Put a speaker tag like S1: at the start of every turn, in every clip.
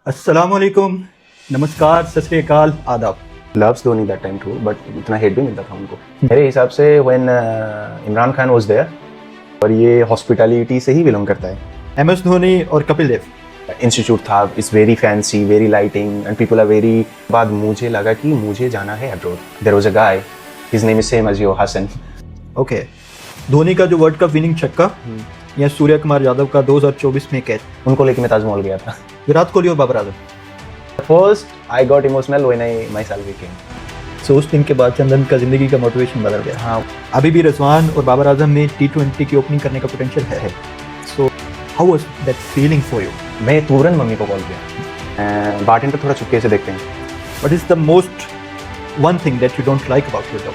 S1: अस्सलामुअलैकुम, नमस्कार, सत श्री अकाल, आदाब।
S2: loves Dhoni that time too, but इतना hate भी मिलता था उनको। मेरे हिसाब से when Imran Khan was there, और ये हॉस्पिटैलिटी से ही बिलोंग करता है।
S1: MS धोनी और कपिल देव
S2: इंस्टीट्यूट था, it's very fancy, very lighting and people are very. बाद मुझे लगा कि मुझे जाना है abroad. There was a guy, his name is same as your Hasan.
S1: Okay, Dhoni का जो वर्ल्ड कप विनिंग छक्का या सूर्य कुमार यादव का 2024 में कैच,
S2: उनको लेके मैं ताजमहल गया था।
S1: विराट कोहली और Babar Azam.
S2: First I got emotional when I my salary came.
S1: So उस दिन के बाद चंदन का जिंदगी का मोटिवेशन बदल गया।
S2: हाँ,
S1: अभी भी रिजवान और बाबर आजम में T20 की ओपनिंग करने का पोटेंशियल है। So how was that feeling for you?
S2: मैं तुरंत मम्मी को कॉल किया। बार्टेंडर थोड़ा चुपके से देखते हैं।
S1: What is the most one thing that you don't like about your job?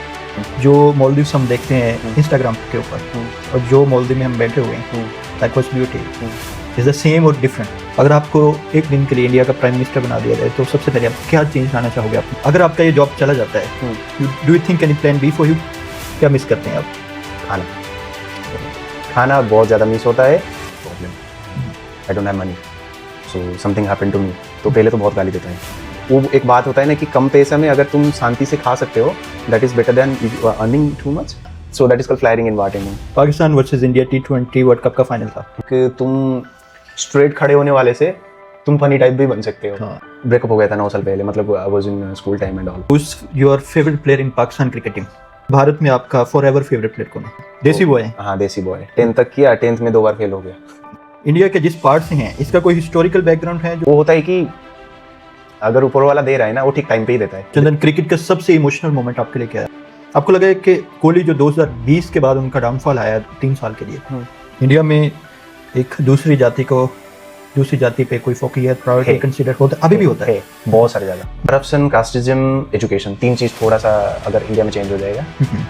S1: जो मालदीव्स हम देखते हैं इंस्टाग्राम के ऊपर और जो मालदीव में हम बैठे हुए हैं, that was beauty, is the same और डिफरेंट? अगर आपको एक दिन के लिए इंडिया का प्राइम मिनिस्टर बना दिया जाए तो सबसे पहले आप क्या चेंज लाना चाहोगे? आप अगर आपका ये जॉब चला जाता है, do you think any plan B for you? क्या मिस करते हैं आप?
S2: खाना बहुत ज़्यादा मिस होता है। Problem, I don't have money, so something happened to me. तो पहले तो बहुत गाली देता है। वो एक बात होता है ना कि कम पैसे में अगर तुम शांति से खा सकते हो, that is better than earning too much. So that is called flairing in bartending.
S1: Pakistan versus India T20 world cup का फाइनल था
S2: कि तुम स्ट्रेट खड़े होने वाले से तुम फनी टाइप भी बन सकते हो। ब्रेकअप हो गया था 9 साल पहले, मतलब I was in school time and all.
S1: Who's your favorite player in Pakistan cricket team? Bharat में आपका फॉरएवर फेवरेट प्लेयर कौन है? देसी बॉय है?
S2: हाँ, देसी बॉय। 10th तक किया, 10th में 2 बार फेल हो गया।
S1: इंडिया के जिस पार्ट से हैं, इसका कोई हिस्टोरिकल बैकग्राउंड है? जो
S2: वो होता है कि अगर ऊपर वाला दे रहा है ना, वो ठीक टाइम पे ही देता है।
S1: चंदन, क्रिकेट का सबसे इमोशनल मोमेंट आपके लिए क्या है? आपको लगा है कि कोहली जो 2020 के बाद उनका डाउनफॉल आया 3 साल के लिए, इंडिया में एक दूसरी जाति पे कोई फोकस प्रायोरिटी कंसीडर होता है? अभी भी होता है
S2: बहुत सारे ज़्यादा। करप्शन, कास्टिज्म, एजुकेशन, 3 चीज़ थोड़ा सा अगर इंडिया में चेंज हो जाएगा।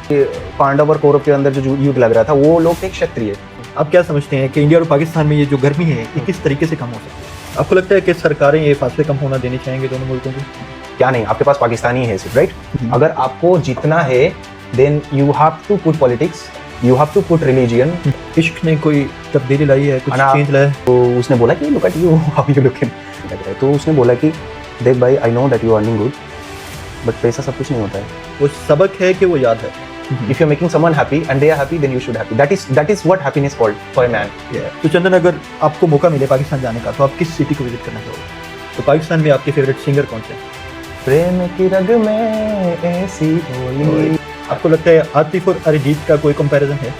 S2: कि पांडव और कौरव के अंदर जो युद्ध लग रहा था, वो लोग थे क्षत्रिय।
S1: आप क्या समझते हैं कि इंडिया और पाकिस्तान में ये जो गर्मी है, ये किस तरीके से कम हो सकती है? आपको लगता है कि सरकारें ये फासले कम होना देने चाहेंगे दोनों मुल्कों को?
S2: क्या नहीं, आपके पास पाकिस्तानी है सिर्फ, राइट? अगर आपको जीतना है, then you have to put politics, you have to put religion.
S1: इश्क ने कोई तब्दीली लाई है, कुछ चेंज लाया है?
S2: तो उसने बोला कि look at you, how you looking. तो उसने बोला कि देख भाई, I know that you are earning good, but पैसा सब कुछ नहीं होता है।
S1: वो सबक है कि वो याद है।
S2: If you're making someone happy and they are happy, then you should happy. That is what happiness called for a man.
S1: तो चंदन, अगर आपको मौका मिले पाकिस्तान जाने का, तो आप किस सिटी को विजिट करना चाहोगे? तो पाकिस्तान में आपके फेवरेट सिंगर कौन से?
S2: प्रेम की रग में ऐसी होली।
S1: आपको लगता है आतिफ और अरिजीत का कोई कंपैरिजन है?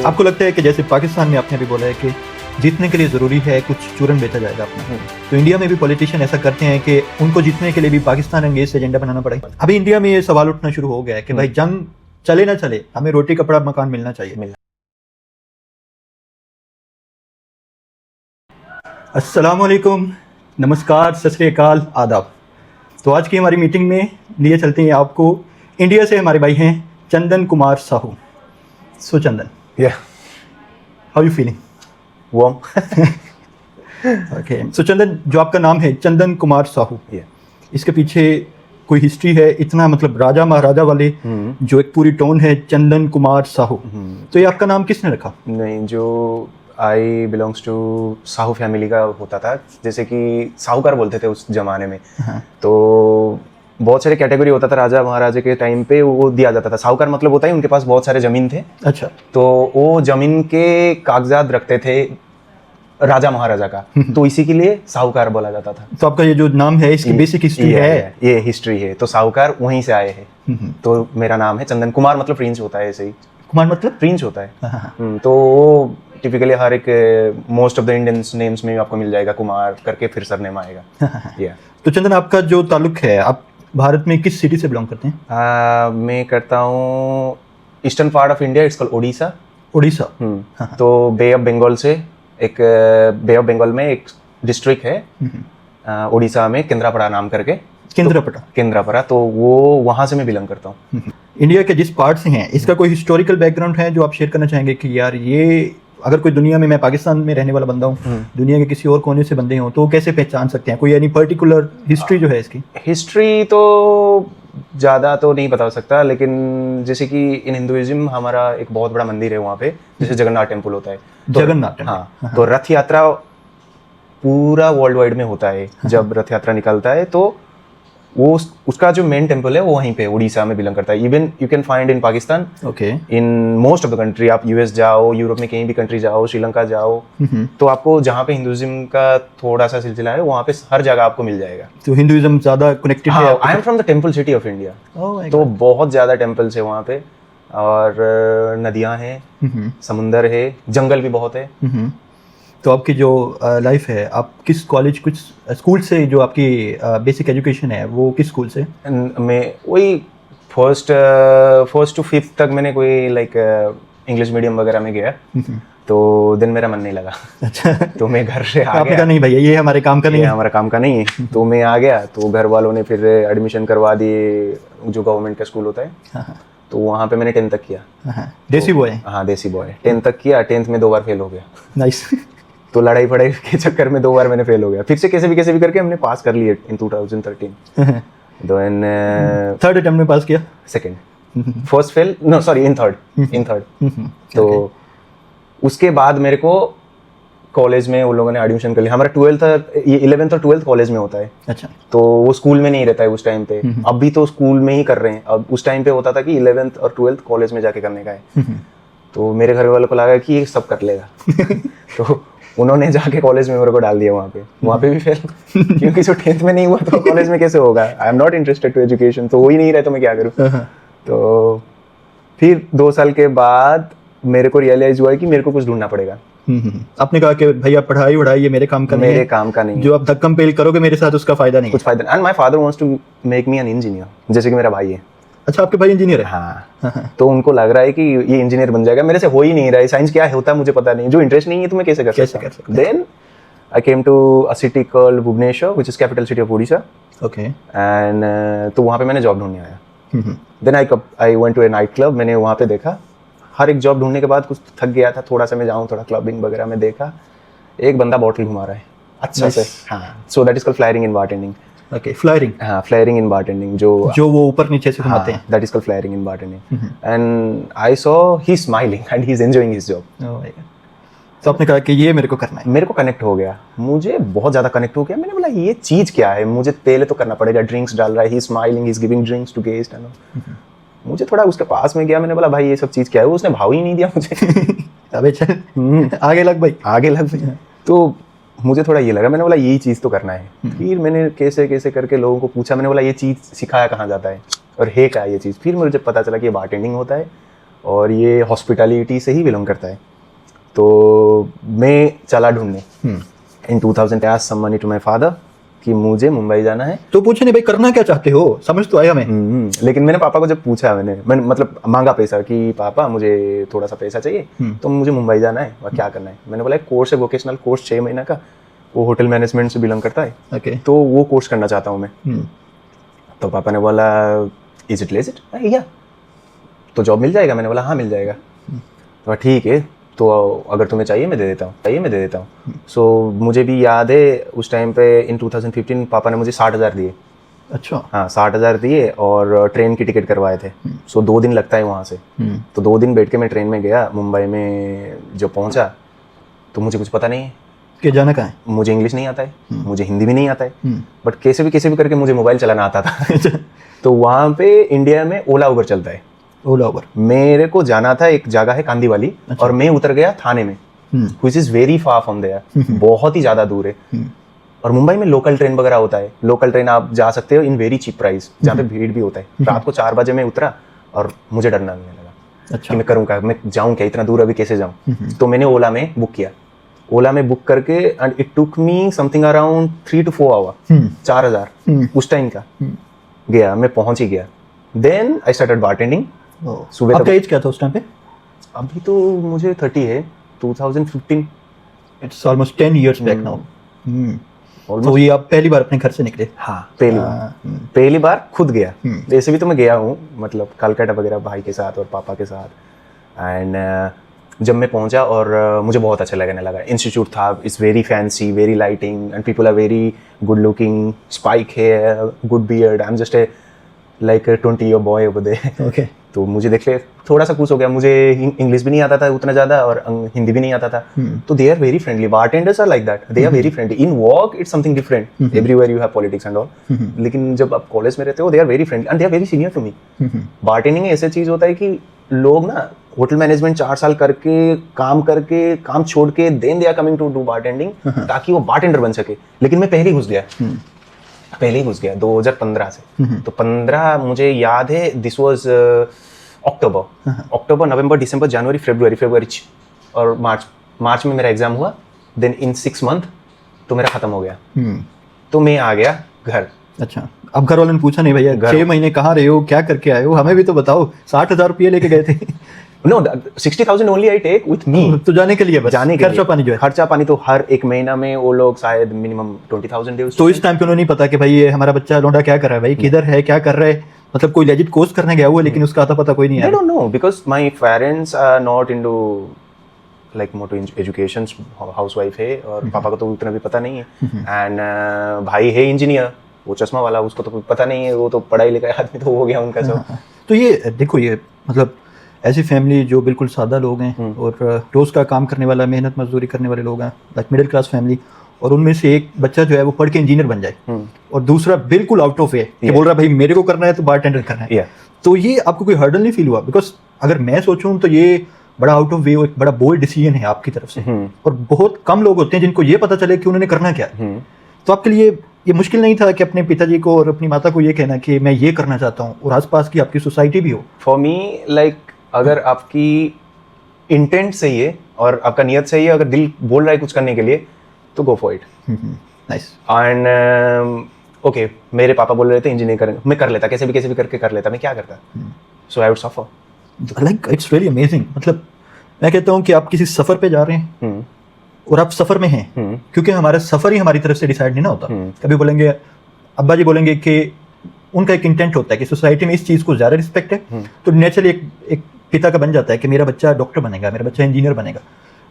S1: आपको लगता है कि जैसे पाकिस्तान में आपने भी बोला है कि जीतने के लिए ज़रूरी है कुछ चूरन बेचा जाएगा अपना, तो इंडिया में भी पॉलिटिशियन ऐसा करते हैं कि उनको जीतने के लिए भी पाकिस्तान अंगेज एजेंडा बनाना पड़ेगा? अभी इंडिया में ये सवाल उठना शुरू हो गया है कि भाई जंग चले ना चले, हमें रोटी कपड़ा मकान मिलना चाहिए। अस्सलामुअलैकुम, नमस्कार, सत श्री अकाल, आदाब। तो आज की हमारी मीटिंग में लिए चलते हैं आपको, इंडिया से हमारे भाई हैं Chandan Kumar Sahu. So Chandan, how you feeling?
S2: Warm.
S1: Okay, so Chandan, जो आपका नाम है चंदन कुमार साहू, इसके पीछे कोई हिस्ट्री है? इतना मतलब राजा महाराजा वाले जो एक पूरी टोन है, चंदन कुमार साहू, तो ये आपका नाम किसने रखा?
S2: नहीं, जो आई बिलोंग्स टू साहू फैमिली का होता था, जैसे कि साहूकार बोलते थे उस जमाने में। तो बहुत सारे कैटेगरी होता था राजा महाराजा के टाइम पे, वो दिया जाता था। साहूकार मतलब होता है उनके पास बहुत सारे जमीन थे।
S1: अच्छा। तो
S2: वो जमीन के कागजात रखते थे राजा महाराजा का, तो इसी के लिए साहूकार बोला जाता था।
S1: तो आपका ये जो नाम है, इसकी बेसिक हिस्ट्री है?
S2: ये हिस्ट्री है, तो साहूकार वहीं से आए हैं। तो मेरा नाम है चंदन कुमार, मतलब प्रिंस होता है। ऐसे ही
S1: कुमार मतलब
S2: प्रिंस होता है। तो वो टिपिकली हर एक most of the Indians names में आपको मिल जाएगा कुमार करके, फिर सरनेम आएगा।
S1: तो चंदन, आपका जो ताल्लुक है, आप भारत में किस सिटी से बिलोंग करते हैं?
S2: मैं करता हूँ eastern part of India, it's called Odisha.
S1: Odisha.
S2: तो बे ऑफ बंगाल से एक, बे ऑफ बंगाल में एक डिस्ट्रिक्ट है ओडिशा में, केंद्रापड़ा नाम करके। केंद्रापड़ा, तो वो वहाँ से मैं बिलोंग करता हूँ।
S1: इंडिया के जिस पार्ट से हैं, इसका कोई हिस्टोरिकल बैकग्राउंड है जो आप शेयर करना चाहेंगे कि यार ये, अगर कोई दुनिया में, मैं पाकिस्तान में रहने वाला बंदा हूँ, दुनिया के किसी और कोने से बंदे हों, तो कैसे पहचान सकते हैं? कोई यानी पर्टिकुलर हिस्ट्री जो है इसकी? हिस्ट्री तो ज़्यादा तो नहीं बता सकता, लेकिन जैसे कि इन हिंदुइज्म हमारा एक बहुत बड़ा मंदिर है वहाँ पे, जैसे जगन्नाथ टेम्पल होता है। जगन्नाथ,
S2: हाँ, तो रथ यात्रा पूरा वर्ल्ड वाइड में होता है जब रथ यात्रा निकलता है, तो वो उसका जो मेन टेम्पल है वो वहीं पे उड़ीसा में बिलोंग करता है. Even you can find in Pakistan,
S1: okay.
S2: In most of the country. आप यूएस जाओ, यूरोप में कहीं भी कंट्री जाओ, श्रीलंका जाओ, तो आपको जहाँ पे हिंदुइज्म का थोड़ा सा सिलसिला है वहाँ पे हर जगह आपको मिल जाएगा.
S1: तो हिंदुइज्म ज़्यादा कनेक्टेड है.
S2: हाँ, I am from the temple city of India. तो बहुत ज़्यादा टेम्पल्स है वहाँ पे, और नदियाँ हैं, समुंदर है, जंगल भी बहुत है.
S1: तो आपकी जो लाइफ है, आप किस कॉलेज, कुछ स्कूल से जो आपकी बेसिक एजुकेशन है वो किस स्कूल से?
S2: मैं वही फर्स्ट टू फिफ्थ तक मैंने कोई लाइक इंग्लिश मीडियम वगैरह में गया, तो दिन मेरा मन नहीं लगा.
S1: अच्छा.
S2: तो मैं घर से आ
S1: आपने
S2: गया.
S1: कहा नहीं भैया, ये हमारे काम का नहीं है.
S2: हमारा काम का नहीं है. तो मैं आ गया, तो घर वालों ने फिर एडमिशन करवा दिए जो गवर्नमेंट का स्कूल होता है. तो वहाँ पे मैंने 10th तक किया.
S1: देसी बॉय.
S2: हाँ, देसी बॉय. 10th तक किया. 10th में 2 बार फेल हो गया.
S1: नाइस.
S2: तो लड़ाई पढ़ाई के चक्कर में 2 बार मैंने फेल हो गया. फिर से कैसे भी करके हमने पास कर लिए इन 2013. देन
S1: थर्ड अटेम्प्ट में पास किया.
S2: Second. First fail, no sorry, in third. तो उसके बाद मेरे को कॉलेज में उन लोगों ने एडमिशन कर लिया. हमारा 11th और 12th कॉलेज में होता है.
S1: अच्छा.
S2: तो वो स्कूल में नहीं रहता है उस टाइम पे. अब भी तो स्कूल में ही कर रहे हैं. अब उस टाइम पे होता था कि 11th और 12th कॉलेज में जाके करने का है. तो मेरे घर वालों को लगा कि ये सब कर लेगा. तो उन्होंने जाके कॉलेज में मेरे को डाल दिया वहाँ पे भी फेल. क्योंकि जो 10th में नहीं हुआ तो कॉलेज में कैसे होगा. I am not interested to education. तो हो ही नहीं रहा, तो मैं क्या करूँ. तो फिर 2 साल के बाद मेरे को रियलाइज हुआ कि मेरे को कुछ ढूंढना पड़ेगा.
S1: आपने कहा कि भैया पढ़ाई वढ़ाई ये मेरे काम का नहीं है.
S2: मेरे काम का नहीं है.
S1: जो आप धक्कम पेल करोगे मेरे साथ उसका फायदा नहीं.
S2: कुछ फायदा नहीं. And my father wants to make me an engineer, जैसे कि मेरा भाई है.
S1: अच्छा, आपके भाई इंजीनियर है?
S2: हाँ. तो उनको लग रहा है कि ये इंजीनियर बन जाएगा. मेरे से हो ही नहीं रहा है. साइंस क्या होता है मुझे पता नहीं. जो इंटरेस्ट नहीं है तो मैं कैसे कर सकता हूँ. Then I came to a city called Bhubaneswar, which is capital city of Odisha.
S1: Okay.
S2: And तो वहाँ पे मैंने जॉब ढूंढने आया. Then I went to a night club. मैंने वहाँ पे देखा, हर एक जॉब ढूंढने के बाद कुछ थक गया था, थोड़ा सा मैं जाऊँ, थोड़ा क्लबिंग वगैरह में देखा, एक बंदा बॉटल घुमा रहा है अच्छा से. हाँ. सो that is called flairing in bartending.
S1: Okay. फ्लायरिंग.
S2: हाँ, फ्लायरिंग इन बारटेंडिंग. जो
S1: वो ऊपर नीचे से घुमाते हैं.
S2: That is called flairing in bartending. And I saw he smiling and he is enjoying his job.
S1: तो आपने कहा कि ये मेरे को करना है.
S2: मेरे को कनेक्ट हो गया. मुझे बहुत ज़्यादा कनेक्ट हो गया. मैंने बोला ये चीज़ क्या है, मुझे पहले तो करना पड़ेगा. ड्रिंक्स डाल रहा है, he smiling, he is giving drinks to guest. मुझे थोड़ा उसके पास में गया. मैंने बोला भाई ये सब चीज़ क्या है. उसने भाव ही नहीं दिया मुझे.
S1: अबे चल आगे लग भाई,
S2: आगे लग भाई. तो मुझे थोड़ा ये लगा. मैंने बोला यही चीज़ तो करना है. फिर मैंने कैसे कैसे करके लोगों को पूछा. मैंने बोला ये चीज़ सिखाया कहाँ जाता है और है क्या ये चीज़. फिर मुझे पता चला कि ये बारटेंडिंग होता है और ये हॉस्पिटैलिटी से ही बिलोंग करता है. तो मैं चला ढूंढने. In 2000 I asked some money to my father कि मुझे मुंबई जाना है.
S1: तो पूछे नहीं भाई करना क्या चाहते हो, समझ तो आया मैं.
S2: लेकिन मैंने पापा को जब पूछा, मैंने मतलब मांगा पैसा कि पापा मुझे थोड़ा सा पैसा चाहिए, तो मुझे मुंबई जाना है और क्या करना है. मैंने बोला एक कोर्स है, वोकेशनल कोर्स 6 महीना का, वो होटल मैनेजमेंट से बिलोंग करता है.
S1: okay.
S2: तो वो कोर्स करना चाहता हूँ मैं. तो पापा ने बोला इज इट लेजिट या तो जॉब मिल जाएगा. मैंने बोला हाँ मिल जाएगा. तो ठीक है, तो अगर तुम्हें चाहिए मैं दे देता हूँ. सो मुझे भी याद है उस टाइम पे इन 2015 पापा ने मुझे 60,000 दिए.
S1: अच्छा.
S2: हाँ 60,000 दिए और ट्रेन की टिकट करवाए थे. सो 2 दिन लगता है वहाँ से. तो 2 दिन बैठ के मैं ट्रेन में गया. मुंबई में जो पहुँचा तो मुझे कुछ पता नहीं है
S1: कि जाना कहाँ है.
S2: मुझे इंग्लिश नहीं आता है, मुझे हिंदी भी नहीं आता है, बट कैसे भी करके मुझे मोबाइल चलाना आता था. तो वहाँ पे इंडिया में ओला उबर चलता है.
S1: ओला उबर.
S2: मेरे को जाना था, एक जगह है कांदीवाली. अच्छा. और मैं उतर गया थाने में, which is very far from there. बहुत ही ज्यादा दूर है. और मुंबई में लोकल ट्रेन वगैरह होता है. लोकल ट्रेन आप जा सकते हो इन वेरी चीप प्राइस, जहाँ पे भीड़ भी होता है. रात को 4 बजे मैं उतरा और मुझे डरना लगने लगा. अच्छा. कि मैं करूँ क्या, मैं जाऊँ क्या, इतना दूर अभी कैसे जाऊँ. तो मैंने ओला में बुक किया. ओला में बुक करके and it took me something around 3 to 4 hour. 4,000 उस टाइम का. गया, मैं पहुंच ही गया. Then I started bartending.
S1: सुबह. आपका एज क्या था उस टाइम पे?
S2: अभी तो मुझे 30 है. 2015.
S1: It's almost 10 years back now. तो ये आप पहली बार अपने घर से निकले?
S2: हाँ पहली बार खुद गया. वैसे भी तो मैं गया हूँ, मतलब कलकत्ता वगैरह भाई के साथ और पापा के साथ. एंड जब मैं पहुंचा और मुझे बहुत अच्छा लगने लगा. इंस्टीट्यूट था, it's very fancy, very lighting and people are very good looking, spike hair, good beard. I am just a like a 20-year boy over there. Okay. तो मुझे देख ले थोड़ा सा खुश हो गया, मुझे इंग्लिश भी नहीं आता था उतना ज़्यादा और हिंदी भी नहीं आता था, तो they are very friendly, bartenders are like that, they are very friendly, in work it's something different, everywhere you have politics and all, लेकिन जब आप कॉलेज में रहते हो they are very friendly and they are very senior to me. Bartending ऐसी चीज़ होता है कि लोग ना होटल मैनेजमेंट 4 साल करके काम छोड़ के then they are coming to do bartending ताकि वो बारटेंडर बन सके, लेकिन मैं पहले ही घुस गया 2015 से। तो 15 मुझे याद है, दिस वाज अक्टूबर, नवंबर, दिसंबर, जनवरी, फरवरी और मार्च में मेरा एग्जाम हुआ, देन इन 6 मंथ तो मेरा खत्म हो गया, तो मैं आ गया घर।
S1: अच्छा, अब घर वालों ने पूछा नहीं भैया 6 महीने कहाँ रहे हो, क्या करके आए हो, हमें भी तो बताओ, 60,000 रुपये लेके गए थे?
S2: No, 60,000 only I take with me,
S1: तो जाने के लिए बस,
S2: जाने के
S1: खर्चा पानी जो है,
S2: खर्चा पानी तो हर एक महीना में वो लोग शायद मिनिमम 20,000 दे।
S1: तो इस टाइम पे उन्होंने नहीं पता कि भाई ये हमारा बच्चा लौंडा क्या कर रहा है, भाई किधर है, क्या कर रहा है, मतलब कोई लेजिट कोर्स करने गया हुआ लेकिन उसका आता पता कोई नहीं है।
S2: I don't know because my parents are not into like motto education, housewife है और पापा को तो उतना भी पता नहीं है, एंड भाई है इंजीनियर, वो चश्मा वाला, उसको तो पता नहीं है, वो तो पढ़ाई लिखाई आदमी तो हो गया उनका सब।
S1: तो ये देखो, ये मतलब ऐसी फैमिली जो बिल्कुल सादा लोग हैं और रोज़ का काम करने वाला, मेहनत मजदूरी करने वाले लोग हैं, लाइक मिडिल क्लास फैमिली, और उनमें से एक बच्चा जो है वो पढ़ के इंजीनियर बन जाए और दूसरा बिल्कुल आउट ऑफ वे कि बोल रहा है भाई मेरे को करना है तो बारटेंडर करना है, तो ये आपको कोई हर्डल नहीं फील हुआ? बिकॉज अगर मैं सोचूं तो ये बड़ा आउट ऑफ वे, एक बड़ा बोल्ड डिसीजन है आपकी तरफ से, और बहुत कम लोग होते हैं जिनको ये पता चले कि उन्होंने करना क्या है। तो आपके लिए ये मुश्किल नहीं था कि अपने पिताजी को और अपनी माता को ये कहना कि मैं ये करना चाहता हूँ, और आसपास की आपकी सोसाइटी भी हो?
S2: फॉर मी लाइक अगर आपकी इंटेंट सही है और आपका नियत सही है, अगर दिल बोल रहा है कुछ करने के लिए तो go for it.
S1: Nice.
S2: And okay, मेरे पापा बोल रहे थे इंजीनियर करेंगे, मैं कर लेता, कैसे भी करके कर लेता, मैं क्या करता, so I would suffer.
S1: Like it's really amazing. मतलब मैं कहता हूँ कि आप किसी सफ़र पे जा रहे हैं और आप सफ़र में हैं, क्योंकि हमारा सफ़र ही हमारी तरफ से डिसाइड नहीं ना होता। कभी बोलेंगे, अब्बा जी बोलेंगे कि उनका एक इंटेंट होता है कि सोसाइटी में इस चीज़ को ज़्यादा रिस्पेक्ट है, तो नेचुरली एक पिता का बन जाता है कि मेरा बच्चा डॉक्टर बनेगा, मेरा बच्चा इंजीनियर बनेगा।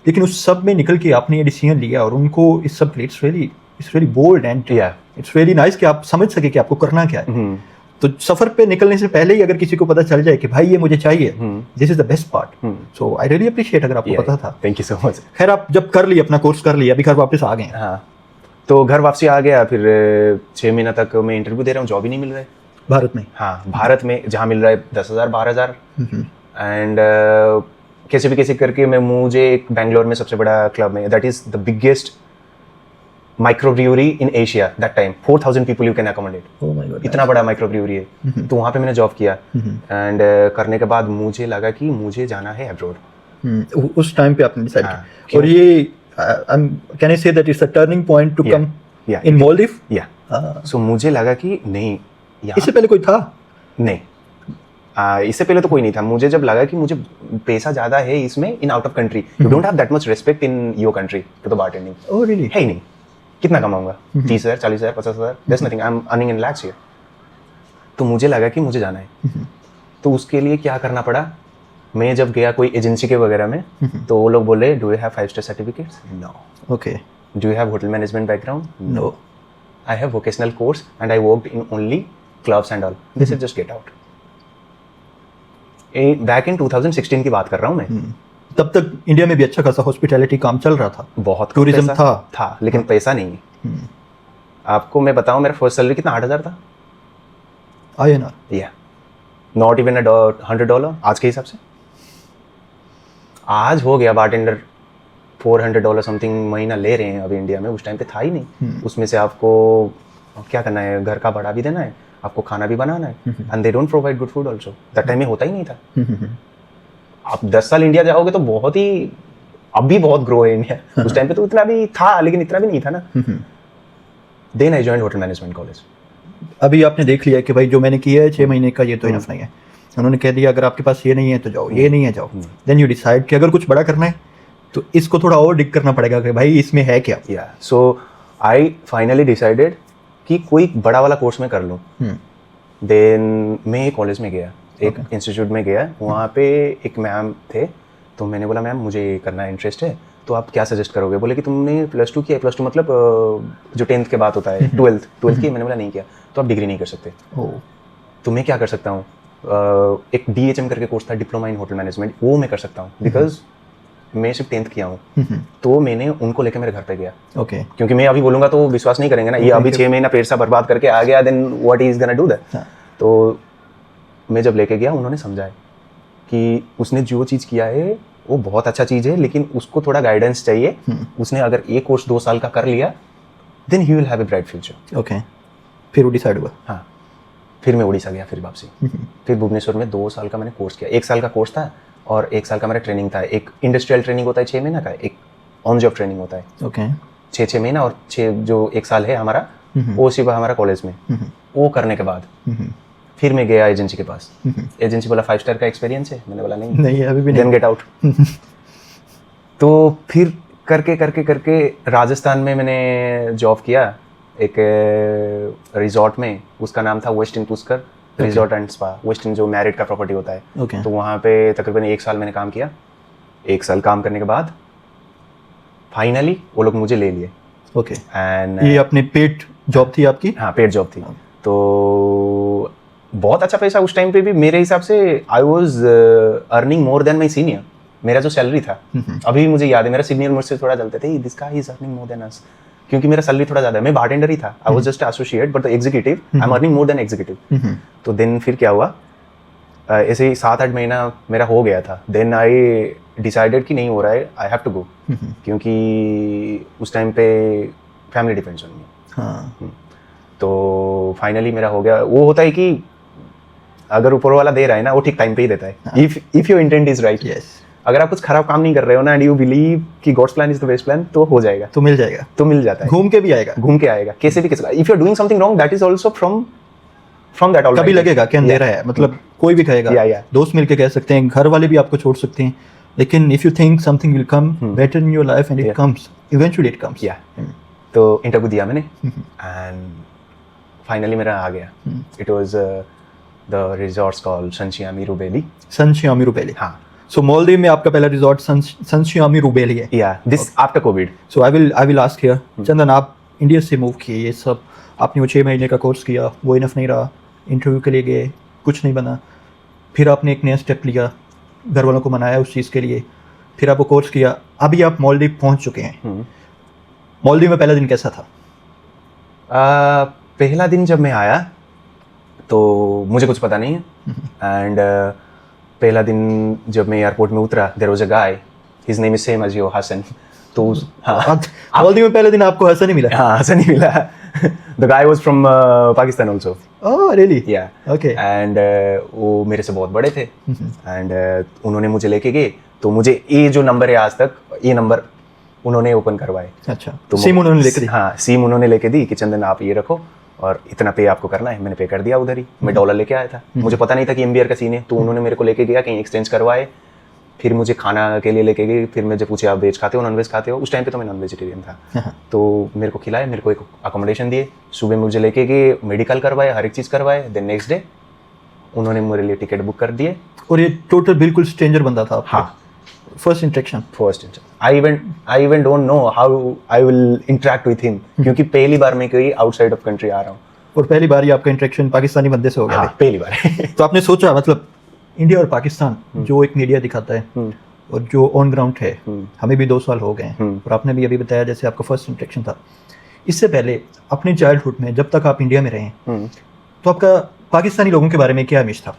S1: लेकिन उस सब में निकल के आपने ये डिसीजन लिया और उनको इस सब के लिए it's really bold and it's really nice कि आप समझ सके कि आपको करना क्या है। तो सफर पे निकलने से पहले ही अगर किसी को पता चल जाए कि भाई ये मुझे चाहिए, this is the best part. So I really appreciate अगर आपको पता था।
S2: Thank you so much.
S1: खैर, आप जब कर लिया, अपना कोर्स कर लिया, अभी घर वापस आ गए।
S2: हाँ, तो घर वापसी आ गया, फिर 6 महीना तक मैं इंटरव्यू दे रहा हूँ, जॉब ही नहीं मिल रहा है
S1: भारत में।
S2: हाँ, भारत में जहाँ मिल रहा है 10,000 12,000, एंड कैसे करके मुझे एक बैंगलोर में सबसे बड़ा क्लब में, that is the biggest micro brewery in Asia that time, 4,000 people you can accommodate.
S1: Oh my God,
S2: इतना बड़ा माइक्रो ब्रूअरी है। तो वहाँ पे मैंने जॉब किया, एंड करने के बाद मुझे लगा कि मुझे जाना है अब्रॉड।
S1: उस टाइम पे आपने डिसाइड किया, और ये can I say that it's a turning point to come in Maldives?
S2: Yeah so मुझे लगा कि नहीं,
S1: इससे पहले कोई था
S2: नहीं, इससे पहले तो कोई नहीं था। मुझे जब लगा कि मुझे पैसा ज्यादा है इसमें in out of country, you don't have that much respect in your country to the bartending.
S1: Oh really?
S2: है ही नहीं, कितना कमाऊंगा, 30,000 40,000 50,000, that's nothing, I am earning in lakhs here. तो मुझे लगा कि मुझे जाना है। तो उसके लिए क्या करना पड़ा, मैं जब गया कोई एजेंसी के वगैरह में, तो वो लोग बोले do you have 5 star certificates? No. Okay. Do you have hotel management background? No. I have vocational course and I worked in only clubs and all, this is just get out. Back in 2016 की बात कर रहा हूँ मैं।
S1: तब तक India में भी अच्छा खासा हॉस्पिटैलिटी काम चल रहा था,
S2: बहुत
S1: टूरिज्म था
S2: लेकिन पैसा नहीं। आपको मैं बताऊं, मेरा फर्स्ट सैलरी कितना, 8,000 था INR। या नॉट इवन $100 आज के हिसाब से। आज हो गया बारटेंडर $400 समथिंग महीना ले रहे हैं अभी इंडिया में, उस टाइम पे था ही नहीं। उसमें से आपको क्या करना है, घर का भाड़ा भी देना है, आपको खाना भी बनाना है, and they don't provide good food also. That time में होता ही नहीं था। आप 10 साल इंडिया जाओगे तो बहुत ही, अब भी बहुत ग्रो है इंडिया, उस टाइम पे तो इतना भी था लेकिन इतना भी नहीं था ना। Then I joined hotel management college.
S1: अभी आपने देख लिया कि भाई जो मैंने किया है 6 महीने का, ये तो इनफ नहीं है। उन्होंने कह दिया अगर आपके पास ये नहीं है तो जाओ, ये नहीं है जाओ। देन यू डिसाइड कि अगर कुछ बड़ा करना है तो इसको थोड़ा और डिग करना पड़ेगा कि भाई इसमें है क्या।
S2: या सो आई फाइनली डिसाइडेड कि कोई बड़ा वाला कोर्स में कर लूँ। देन मैं कॉलेज में गया, एक इंस्टीट्यूट में गया, वहाँ पे एक मैम थे, तो मैंने बोला मैम मुझे करना इंटरेस्ट है, तो आप क्या सजेस्ट करोगे? बोले कि तुमने +2 किया। +2 मतलब जो 10th के बाद होता है, 12th की। मैंने बोला नहीं किया। तो आप डिग्री नहीं कर सकते। तो मैं क्या कर सकता हूँ? एक DHM करके कोर्स था, डिप्लोमा इन होटल मैनेजमेंट, वो मैं कर सकता हूँ बिकॉज मैं सिर्फ 10th किया हूँ। तो मैंने उनको लेके मेरे घर पे गया,
S1: ओके,
S2: क्योंकि मैं अभी बोलूंगा तो विश्वास नहीं करेंगे ना, ये अभी 6 महीना पैसा बर्बाद करके आ गया, then what he is gonna do that. तो मैं जब लेके गया, उन्होंने समझाया कि उसने जो चीज़ किया है वो बहुत अच्छा चीज़ है, लेकिन उसको थोड़ा गाइडेंस चाहिए। उसने अगर ये कोर्स 2 साल का कर लिया, then he will have a bright future.
S1: Okay, फिर वो डिसाइड हुआ।
S2: हाँ, फिर मैं उड़ीसा गया, फिर वापसी। फिर भुवनेश्वर में 2 साल का मैंने कोर्स किया। 1 साल का कोर्स था और 1 साल का मेरा ट्रेनिंग था। एक इंडस्ट्रियल ट्रेनिंग होता है 6 महीना का, एक ऑन जॉब ट्रेनिंग होता है
S1: ओके,
S2: 6 महीना, और 6 जो 1 साल है हमारा, वो सिर्फ हमारा कॉलेज में। वो करने के बाद फिर मैं गया एजेंसी के पास। एजेंसी बोला 5 स्टार का एक्सपीरियंस है, मैंने बोला नहीं
S1: अभी भी
S2: देन
S1: नहीं।
S2: Get out. तो फिर करके करके करके राजस्थान में मैंने जॉब किया एक रिजॉर्ट में, उसका नाम था Westin Pushkar resort and spa. Westin जो मैरिड का प्रॉपर्टी होता है,
S1: ओके,
S2: तो वहाँ पे तकरीबन 1 साल मैंने काम किया। 1 साल काम करने के बाद फाइनली वो लोग मुझे ले लिए।
S1: ओके,
S2: एंड
S1: ये अपने पेड जॉब थी आपकी?
S2: हाँ, पेड जॉब थी। तो बहुत अच्छा पैसा उस टाइम पे भी मेरे हिसाब से। I was earning more than my senior. मेरा जो सैलरी था, अभी भी मुझे याद है, मेरा सीनियर मुझसे थोड़ा चलते थे, this guy is earning more than us, क्योंकि मेरा सैलरी थोड़ा ज्यादा है। मैं बारटेंडर ही था, I was just associate, but the executive I am earning more than executive. तो देन फिर क्या हुआ, ऐसे ही 7-8 महीना मेरा हो गया था। देन आई डिसाइडेड कि नहीं हो रहा है, आई हैव टू गो, क्योंकि उस टाइम पे फैमिली डिपेंड्स ऑन मी।
S1: हाँ,
S2: तो फाइनली मेरा हो गया। वो होता है कि अगर ऊपर वाला दे रहा है ना, वो ठीक टाइम पे ही देता है, if your intent is right.
S1: Yes,
S2: अगर आप कुछ खराब काम नहीं कर रहे हो ना, एंड यू बिलीव कि God's plan is the best plan, तो हो जाएगा,
S1: तो मिल जाएगा,
S2: तो मिल जाता है,
S1: घूम के भी आएगा,
S2: घूम के आएगा, कैसे भी कैसे। If you are doing something wrong, that is also from that all.
S1: कभी लगेगा कि अंधेरा है, मतलब कोई भी कहेगा, दोस्त मिलके कह सकते हैं, घर वाले भी आपको छोड़ सकते हैं, लेकिन if you think something will come better in your life and it comes, eventually it comes.
S2: तो इंटरव्यू दिया मैंने एंड फाइनली मेरा आ गया। It was the resorts called Sun Siyam रुबेली।
S1: सनशियामी रुबेली,
S2: हाँ।
S1: सो मालदीव में आपका पहला रिजॉर्ट सनशियामी रुबेली है।
S2: Yeah this after Covid.
S1: So I will ask here, Chandan, आप इंडिया से मूव किए, ये सब आपने वो 6 महीने का कोर्स किया, वो इनफ नहीं रहा, इंटरव्यू के लिए गए, कुछ नहीं बना, फिर आपने एक नया स्टेप लिया, घर वालों को मनाया उस चीज़ के लिए, फिर आप वो कोर्स किया, अभी आप मालदीव पहुंच चुके हैं। मालदीव में पहला दिन कैसा था?
S2: पहला दिन जब मैं आया तो मुझे कुछ पता नहीं है, एंड पहला दिन जब मैं एयरपोर्ट में उतरा, there was a guy, his name is same as your Hasan. तो हाँ,
S1: मालदीव में पहले दिन आपको हसन ही मिला?
S2: हाँ, हसन ही मिला। The guy was from Pakistan also.
S1: Oh really?
S2: या,
S1: ओके।
S2: एंड वो मेरे से बहुत बड़े थे, एंड उन्होंने मुझे लेके गए। तो मुझे ये जो नंबर है आज तक, ये नंबर उन्होंने ओपन करवाए।
S1: अच्छा, तो सिम उन्होंने लेके दी?
S2: हाँ, सिम उन्होंने लेके दी कि चंदन आप ये रखो और इतना पे आपको करना है। मैंने पे कर दिया उधर ही। मैं डॉलर लेके आया था, मुझे पता नहीं था कि एमबीआर का सीन है। तो उन्होंने मेरे को लेके गया, कहीं एक्सचेंज करवाए, फिर मुझे खाना के लिए लेके गए। फिर मुझे पूछे आप वेज खाते हो नॉन वेज खाते हो? उस टाइम पे तो मैं नॉन वेजिटेरियन था। तो मेरे को खिलाए, मेरे को एक अकोमोडेशन दिए, सुबह मुझे लेके गए, मेडिकल करवाए, हर एक चीज़ करवाए। देन नेक्स्ट डे उन्होंने मेरे लिए टिकट बुक कर दिए।
S1: और ये टोटल बिल्कुल स्ट्रेंजर बंदा था?
S2: हाँ,
S1: first interaction.
S2: I even don't know how I will interact with him, क्योंकि पहली बार मैं कोई आउटसाइड ऑफ कंट्री आ रहा हूँ।
S1: और पहली बार ही आपका इंटरेक्शन पाकिस्तानी बंदे से हो गया?
S2: हाँ, पहली बार।
S1: तो आपने सोचा, मतलब इंडिया और पाकिस्तान जो एक मीडिया दिखाता है और जो ऑन ग्राउंड है, हमें भी 2 साल हो गए हैं, और आपने भी अभी बताया जैसे आपका फर्स्ट इंटरेक्शन था, इससे पहले अपने चाइल्डहुड में जब तक आप इंडिया में रहे तो आपका पाकिस्तानी लोगों के बारे में क्या इमेज था?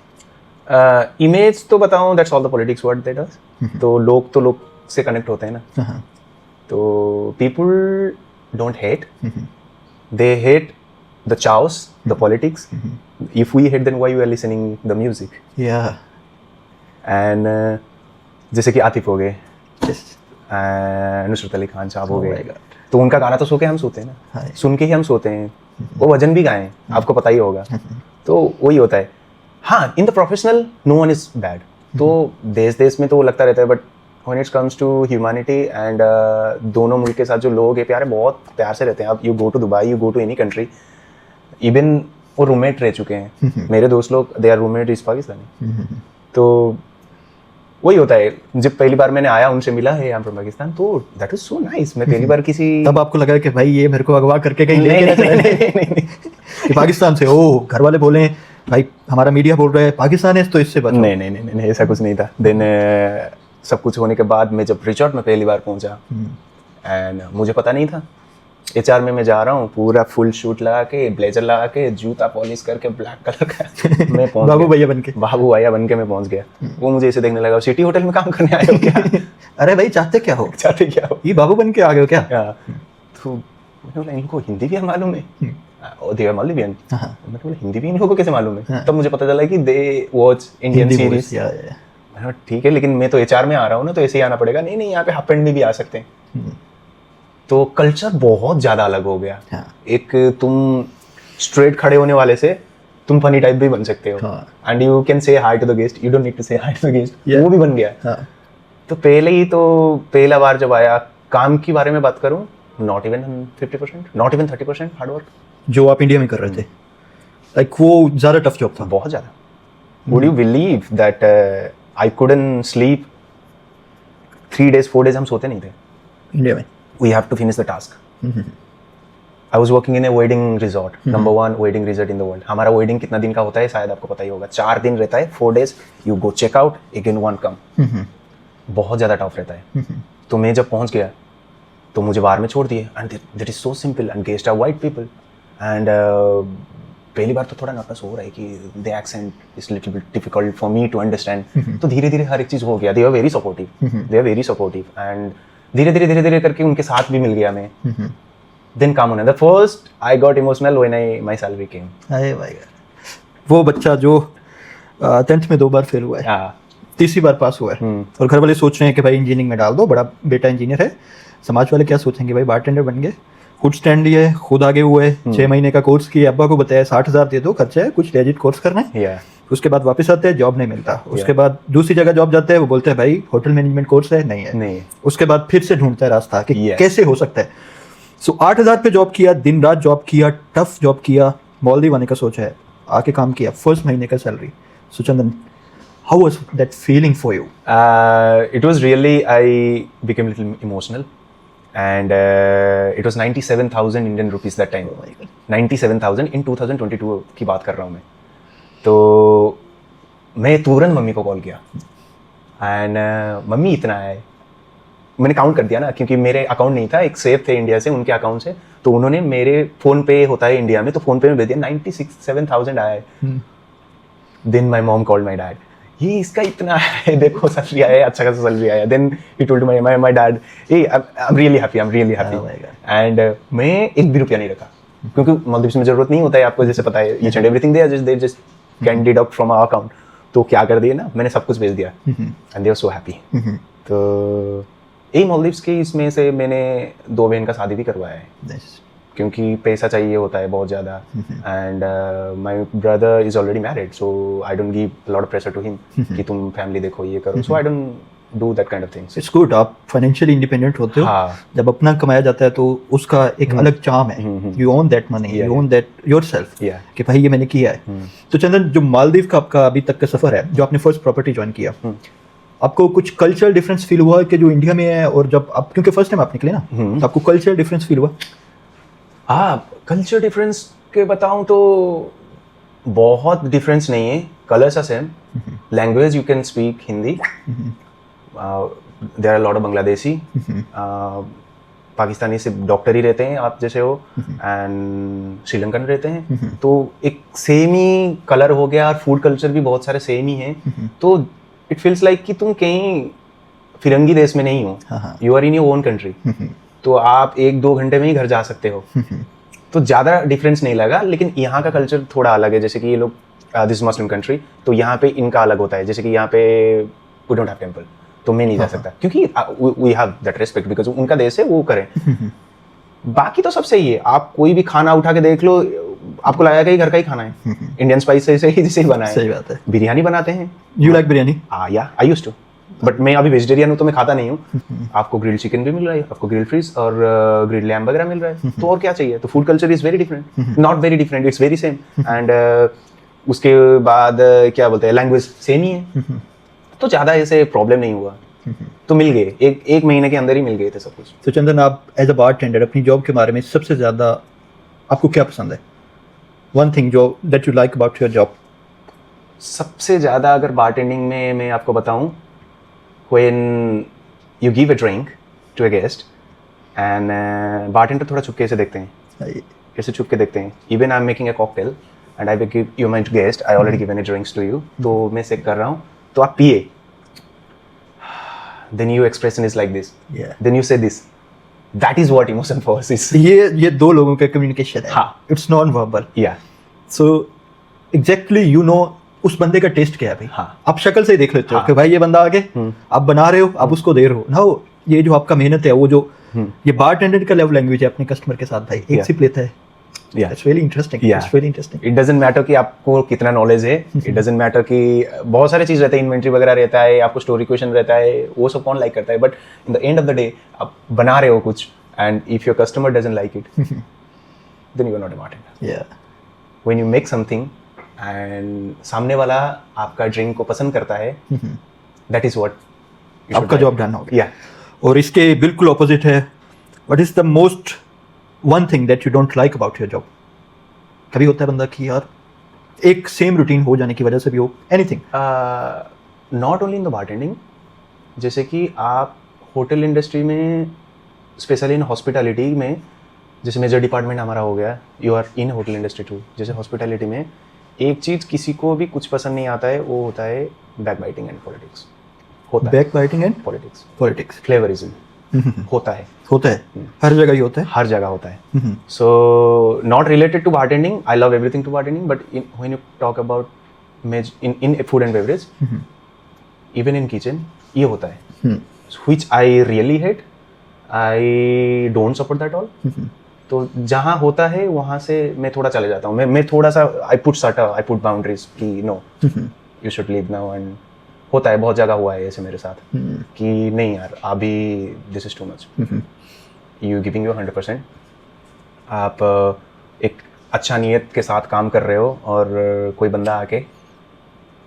S2: इमेज तो बताऊं, that's all the politics what they does. तो लोग से कनेक्ट होते हैं ना। तो people don't hate, they hate the chaos, the politics. If we hate, then why you are listening the music?
S1: Yeah.
S2: And जैसे कि आतिफ हो गए,
S1: Yes.
S2: नुसरत अली खान साहब हो
S1: Oh my
S2: गए,
S1: God.
S2: तो उनका गाना तो सो के हम सोते हैं ना,
S1: हाँ.
S2: सुन के ही हम सोते हैं। वो भजन भी गाएं, आपको पता ही होगा। तो वही होता है। हाँ, in the professional no one is bad. तो देश में तो लगता रहता है, but when it comes to humanity and दोनों मुल्क के साथ जो लोग हैं प्यारे, बहुत प्यार से रहते हैं। आप you go to Dubai, you go to any country, even वो रूममेट रह चुके हैं मेरे दोस्त लोग, they are roommate is Pakistani. तो वही होता है, जब पहली बार मैंने आया, उनसे मिला है, आई एम फ्रॉम पाकिस्तान, तो दैट वाज सो नाइस। मैं पहली बार किसी,
S1: तब आपको लगा कि भाई ये मेरे को अगवा करके कहीं लेके ना चले कि पाकिस्तान से, ओ घर वाले बोले भाई हमारा मीडिया बोल रहा है पाकिस्तान है तो इससे बचो।
S2: नहीं, ऐसा कुछ नहीं था। देन सब कुछ होने के बाद मैं जब रिचॉर्ड में पहली बार पहुंचा एंड मुझे पता नहीं था HR में मैं जा रहा हूँ, पूरा फुल शूट लगा के, ब्लेजर लगा के, जूता पॉलिश करके, ब्लैक कलर का मैं पहुंच
S1: बाबू भैया बन के
S2: मैं पहुंच गया। वो मुझे ऐसे देखने लगा, सिटी होटल में काम करने आए हो क्या?
S1: अरे भाई चाहते क्या हो
S2: चाहते
S1: ये बाबू बन के आ गए हो क्या?
S2: तो मैंने बोला इनको हिंदी भी मालूम है, और दे आर मॉलिवियन। मैंने बोला हिंदी भी इनको कैसे मालूम है? तब मुझे पता चला कि दे वॉच इंडियन सीरीज। मैंने बोला ठीक है, लेकिन मैं तो HR में आ रहा हूँ ना, तो ऐसे ही आना पड़ेगा। नहीं, यहाँ पे हाफ पैंट में भी आ सकते हैं। तो कल्चर बहुत ज्यादा अलग हो गया। एक तुम स्ट्रेट खड़े होने वाले से तुम फनी टाइप भी बन सकते हो, and you can say hi to the guest, you don't need to say hi to the guest. वो भी बन गया। तो पहला बार जब आया, काम के बारे में बात करूं, not even 50%, not even 30% hard work जो आप इंडिया में कर रहे थे, लाइक वो ज्यादा टफ जॉब था, बहुत ज्यादा। Would you believe that I couldn't sleep 3 days 4 days हम सोते नहीं थे इंडिया में। We have to finish the task. I was working in a wedding resort, number 1 wedding resort in the world. हमारा wedding कितना दिन का होता है शायद आपको पता ही होगा, 4 दिन रहता है, 4 days you go check out, again 1 come. बहुत ज़्यादा टफ रहता है। तो मैं जब पहुँच गया तो मुझे बाहर में छोड़ दिए, and that is so simple, and guests are white people, and पहली बार तो थोड़ा नर्वस हो रहा है कि the accent is little bit difficult for me to understand. तो धीरे धीरे हर एक चीज़ हो गया। They are very supportive, and धीरे धीरे करके उनके साथ भी मिल गया मैं। Then come on, the first I got emotional when my salary came. अरे भाई वो बच्चा जो 10th में 2 बार फेल हुआ है, तीसरी बार पास हुआ है, और घर वाले सोच रहे हैं कि भाई इंजीनियरिंग में डाल दो, बड़ा बेटा इंजीनियर है। समाज वाले क्या सोचेंगे, भाई बारटेंडर बन गए, खुद स्टैंड लिए, खुद आगे हुए, 6 महीने का कोर्स किया, अब्बा को बताया 60,000 दे दो, खर्चा है, कुछ लेजिट कोर्स करना है। उसके बाद वापस आते हैं, जॉब नहीं मिलता। उसके बाद दूसरी जगह जॉब जाते हैं, वो बोलते हैं भाई होटल मैनेजमेंट कोर्स है, नहीं है। उसके बाद फिर से ढूंढता है रास्ता कि कैसे हो सकता है। सो 8,000 पे जॉब किया, दिन रात जॉब किया, टफ जॉब किया, मालदीव आने का सोचा है, आके काम किया, फर्स्ट महीने का salary. So Chandan, how was that feeling for you? It was really, I became a little emotional, and it was 97,000 Indian rupees that time. 97,000 in 2022 की बात कर रहा हूँ मैं। तो मैं तुरंत मम्मी को कॉल किया, एंड मम्मी इतना है, मैंने काउंट कर दिया ना, क्योंकि मेरे अकाउंट नहीं था, एक सेव थे इंडिया से, उनके अकाउंट से, तो उन्होंने मेरे फ़ोन पे होता है इंडिया में, तो फ़ोन पे में भेज दिया, 97,000 आया है। Then my mom called my dad, ये इसका इतना है, देखो सैलरी आया है, अच्छा खासा सैलरी आया। Then he told my dad, I am really happy, and मैं 1 भी रुपया नहीं रखा, क्योंकि मालदीव्स में जरूरत नहीं होता है, आपको जैसे पता है, each and everything they just can deduct from our account. तो क्या कर दिए ना, मैंने सब कुछ भेज दिया, and they were so happy. तो यही मालदीव्स के इसमें से मैंने 2 बहन का शादी भी करवाया है, क्योंकि पैसा चाहिए होता है बहुत ज़्यादा, and my brother is already married, so I don't give lot of pressure to him कि तुम फैमिली देखो, ये करो। So I don't do that kind of things. It's good, आप फाइनेंशियली इंडिपेंडेंट होते हो। जब अपना कमाया जाता है तो उसका एक अलग चार्म है, you own that money, you own that yourself, कि भाई ये मैंने किया है। तो चंदन, जो मालदीव का आपका अभी तक का सफर है, जो आपने फर्स्ट प्रॉपर्टी ज्वाइन किया, आपको कुछ कल्चरल डिफरेंस फील हुआ कि जो इंडिया में है, और जब आप, क्योंकि फर्स्ट टाइम आप निकले ना, तो आपको कल्चरल डिफरेंस फील हुआ? कल्चर डिफरेंस के बताऊं तो बहुत डिफरेंस नहीं है, colours are same, language you can speak Hindi, there are lot of Bangladeshi, Pakistani सिर्फ डॉक्टर ही रहते हैं, आप जैसे हो, एंड श्रीलंकन रहते हैं, तो एक सेम ही कलर हो गया, और फूड कल्चर भी बहुत सारे सेम ही हैं। तो इट फील्स लाइक कि तुम कहीं फिरंगी देश में नहीं हो, you are in your own country. तो आप 1-2 घंटे में ही घर जा सकते हो, तो ज़्यादा डिफरेंस नहीं लगा। लेकिन यहाँ का कल्चर थोड़ा अलग है, जैसे कि ये लोग, दिस मुस्लिम कंट्री, तो यहाँ पे इनका अलग होता है, जैसे कि यहाँ पे वी डोंट हैव टेम्पल, तो मैं नहीं जा सकता, क्योंकि we have that respect, because उनका देश है, वो करें। बाकी तो सब सही है, आप कोई भी खाना उठा के देख लो, आपको लगेगा कि घर का ही खाना है, इंडियन स्पाइस से ही जैसे ही बना है। सही बात है। बिरयानी बनाते हैं, यू लाइक बिरयानी? या आई यूज्ड टू, बट मैं अभी वेजिटेरियन हूँ, तो मैं खाता नहीं हूँ। आपको ग्रिल्ड चिकन भी मिल रहा है, आपको ग्रिल्ड फिश और ग्रिल्ड लैम्ब वगैरह मिल रहा है, तो और क्या चाहिए। तो food culture is very different, not very different, it's very same. And उसके बाद क्या बोलते हैं, लैंग्वेज सेम ही है, तो ज़्यादा ऐसे प्रॉब्लम नहीं हुआ, तो मिल गए, एक महीने के अंदर ही मिल गए थे सब कुछ। तो चंदन, आप एज अ बारटेंडर अपनी जॉब के बारे में सबसे ज़्यादा आपको क्या पसंद है? वन थिंग जो that you like about your job. सबसे ज़्यादा अगर बारटेंडिंग में मैं आपको बताऊं, when you give a drink to a guest and bartender थोड़ा चुपके से देखते हैं, ऐसे चुप के देखते हैं. Even I'm making a cocktail and I will give you my guest, I already given a drinks to you, तो मैं सेक कर रहा हूँ, तो आप पिए. Then your expression is like this.
S1: Yeah.
S2: Then you say this. That is what emotion force is.
S1: ये दो लोगों का कम्युनिकेशन है.
S2: हाँ.
S1: It's non verbal.
S2: Yeah.
S1: So exactly you know उस बंदे का टेस्ट क्या है भाई.
S2: हाँ.
S1: आप शक्ल से ही देख लेते हो
S2: हाँ.
S1: कि भाई ये बंदा आगे आप बना रहे हो, आप उसको दे रहे हो ना. ये जो आपका मेहनत है वो जो ये बारटेंडर का लव लैंग्वेज है अपने कस्टमर के साथ भाई. एक सिप लेता है.
S2: Yeah.
S1: It's really interesting.
S2: Yeah.
S1: It's really interesting.
S2: It doesn't matter कि आपको कितना नॉलेज है. It doesn't matter कि बहुत सारे चीज़ रहते हैं, इन्वेंट्री वगैरह रहता है, आपको स्टोरी क्वेश्चन रहता है, वो सब कौन लाइक करता है. But in the end of the day आप बना रहे हो कुछ, and if your customer doesn't like it, then you are not a bartender.
S1: Yeah.
S2: When you make something and सामने वाला आपका ड्रिंक को पसंद करता है, दैट इज व्हाट
S1: आपका जॉब डन हो गया.
S2: या.
S1: और इसके बिल्कुल ऑपोजिट है. What is the most one thing that you don't like about your job. कभी होता है बंदा कि यार एक सेम रूटीन हो जाने की वजह से भी हो anything.
S2: Not only in the bartending, जैसे कि आप होटल इंडस्ट्री में, स्पेशली इन हॉस्पिटैलिटी में, जैसे मेजर डिपार्टमेंट हमारा हो गया, you are in hotel industry too. जैसे हॉस्पिटैलिटी में एक चीज़ किसी को भी कुछ पसंद नहीं आता है, वो होता है बैक बाइटिंग एंड पॉलिटिक्स. होता है
S1: बैक बाइटिंग एंड
S2: पॉलिटिक्स, फ्लेवरिज्म होता है
S1: हर जगह ही होता है.
S2: हर जगह होता है. So not related to bartending, I love everything to bartending, but when you talk about in food and beverage, even in kitchen, ये होता है which I really hate. I don't support that all. तो जहाँ होता है वहाँ से मैं थोड़ा चले जाता हूँ. मैं थोड़ा सा आई पुट बाउंड्रीज कि no, you should leave now. And होता है, बहुत जगह हुआ है ऐसे मेरे साथ कि नहीं यार, अभी this is too much. You giving you 100%. आप एक अच्छा नियत के साथ काम कर रहे हो और कोई बंदा आके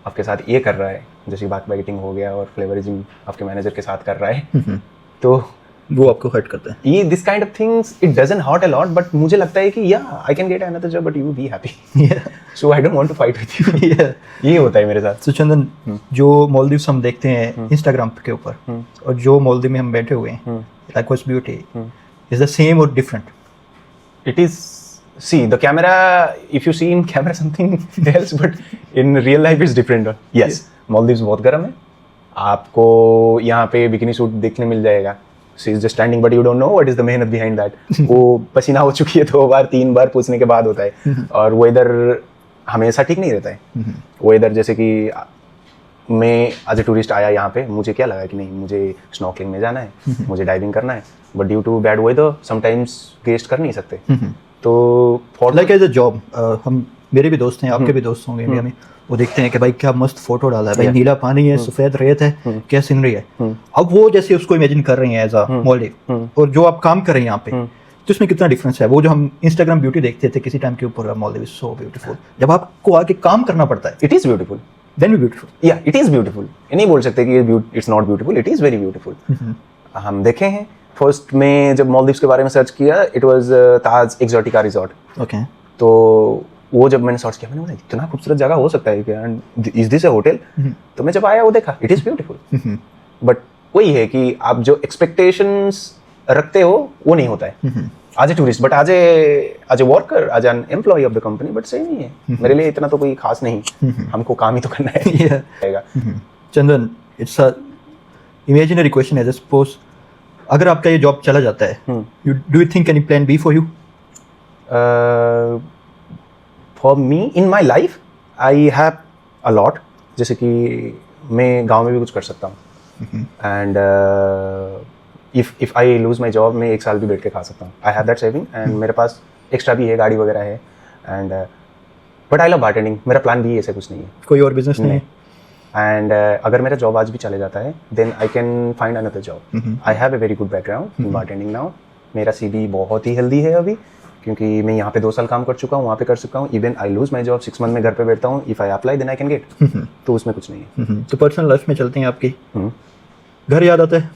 S2: आपके साथ ये कर रहा है, जैसे बैक बाइटिंग हो गया और फ्लेवरिज्म आपके मैनेजर के साथ कर रहा है, तो
S1: वो आपको हर्ट करता है.
S2: ये this kind of things, it doesn't hurt a lot, but मुझे लगता है कि yeah I can get another job but you be happy. So I don't want to fight with you. ये होता है मेरे साथ.
S1: तो चंदन, जो मालदीव हम देखते हैं इंस्टाग्राम के ऊपर, और जो मालदीव में हम बैठे हुए हैं, likewise beauty, is the same और different?
S2: It is, see the camera, if you see in camera something else, but in real life is different. Yes, Maldives बहुत गर्म है. आपको यहाँ पे बिकिनी सूट देखने मिल जाएगा. She is just standing, but you don't know what is the मेहनत behind that. वो पसीना हो चुकी है 2 बार 3 बार पूछने के बाद होता है. और वो इधर हमेशा ठीक नहीं रहता है. वो इधर जैसे कि मैं एज ए टूरिस्ट आया यहाँ पे, मुझे क्या लगा कि नहीं, मुझे स्नॉर्कलिंग में जाना है, मुझे डाइविंग करना है, but due to bad weather sometimes guest कर नहीं सकते. तो for
S1: like as a job, हम मेरे भी दोस्त हैं, आपके भी दोस्त होंगे इंडिया में, वो देखते हैं कि भाई क्या मस्त फोटो डाला है भाई, नीला पानी है, सफेद रेत है, क्या सीनरी है. अब वो जैसे उसको इमेजिन कर रहे हैं एज अ मालदीव, और जो आप काम कर रहे हैं यहाँ पे, तो इसमें कितना डिफरेंस है? वो जो हम इंस्टाग्राम ब्यूटी देखते थे किसी टाइम के ऊपर, मालदीव इज सो ब्यूटीफुल, जब आपको आके काम करना पड़ता है,
S2: इट इज ब्यूटीफुल,
S1: देन भी ब्यूटीफुल.
S2: या इट इज ब्यूटीफुल. ये नहीं बोल सकते कि it's not beautiful, it is very beautiful. हम देखे हैं, फर्स्ट में जब मालदीव्स के बारे में सर्च किया, it was Taj Exotica resort.
S1: Okay.
S2: तो वो जब मैंने सर्च किया, मैंने बोला इतना खूबसूरत जगह हो सकता है क्या, and is this a hotel? तो मैं जब आया वो देखा, इट इज ब्यूटीफुल. बट वही है कि आप जो एक्सपेक्टेशंस रखते हो वो नहीं होता है आज ए टूरिस्ट, बट आज ए वर्कर, आज an employ of the company, but सही नहीं है. मेरे लिए इतना तो कोई खास नहीं, हमको काम ही तो करना है.
S1: Chandan, it's a imaginary question है. सपोज अगर आपका ये जॉब चला जाता है, do you think any plan B for you?
S2: For me in my life I have a lot. जैसे कि मैं गांव में भी कुछ कर सकता हूँ, and if I lose my job, मैं 1 साल भी बैठ के खा सकता हूँ. I have that saving, and मेरे पास एक्स्ट्रा भी है, गाड़ी वगैरह है. And but I love bartending. मेरा प्लान भी ऐसे कुछ नहीं है,
S1: कोई और बिजनेस नहीं है.
S2: एंड अगर मेरा जॉब आज भी चले जाता है, then I can find another job. I have a very good background in bartending now. मेरा CV बहुत ही हेल्दी है अभी, क्योंकि मैं यहाँ पे 2 साल काम कर चुका हूँ, वहाँ पे कर चुका हूँ. Even I lose my job 6 month में घर पे बैठता हूँ. If I apply then I can get. तो उसमें कुछ नहीं है.
S1: तो पर्सनल लाइफ में चलते हैं आपकी, घर याद आता है?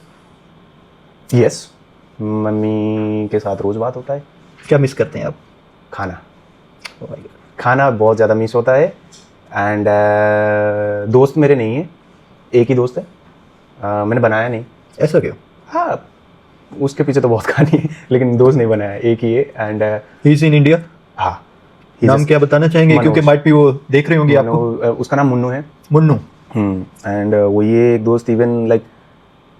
S2: यस, मम्मी के साथ रोज बात होता है.
S1: क्या मिस करते हैं आप?
S2: खाना. खाना बहुत ज़्यादा मिस होता है. एंड दोस्त मेरे नहीं है, एक ही दोस्त है, मैंने बनाया नहीं।
S1: ऐसा क्यों?
S2: हाँ, उसके पीछे तो बहुत कहानी है, लेकिन दोस्त नहीं बनाया, एक ही है। And
S1: he is in India.
S2: हाँ,
S1: नाम क्या बताना चाहेंगे?
S2: मनोज।
S1: क्योंकि माइट भी वो देख रहे होंगे आपको।
S2: उसका नाम मुन्नू है।
S1: मुन्नू।
S2: एंड वो ये एक दोस्त, इवन लाइक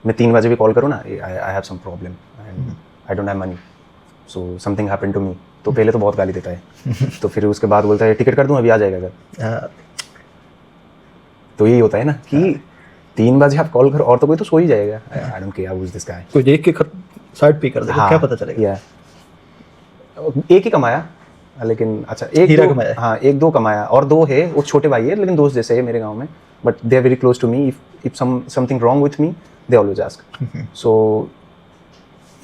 S2: मैं 3 बजे भी कॉल करूँ ना, I have some problem and I don't have money, so something happen to me. तो पहले तो बहुत गाली देता है तो फिर उसके बाद बोलता है टिकट कर दूँ, अभी आ जाएगा घर। तो यही होता है ना कि 3 बजे आप कॉल करो और तो कोई तो सो ही जाएगा। I don't care who is this guy.
S1: कोई देख के साइड पे कर देगा, क्या पता चलेगा।
S2: या एक ही कमाया, लेकिन अच्छा एक
S1: हीरा
S2: दो,
S1: कमाया।
S2: हाँ 1-2 कमाया, और 2 है वो छोटे भाई है, लेकिन दोस्त जैसे है मेरे गांव में, but they are very close to me. If something wrong with me they always ask. So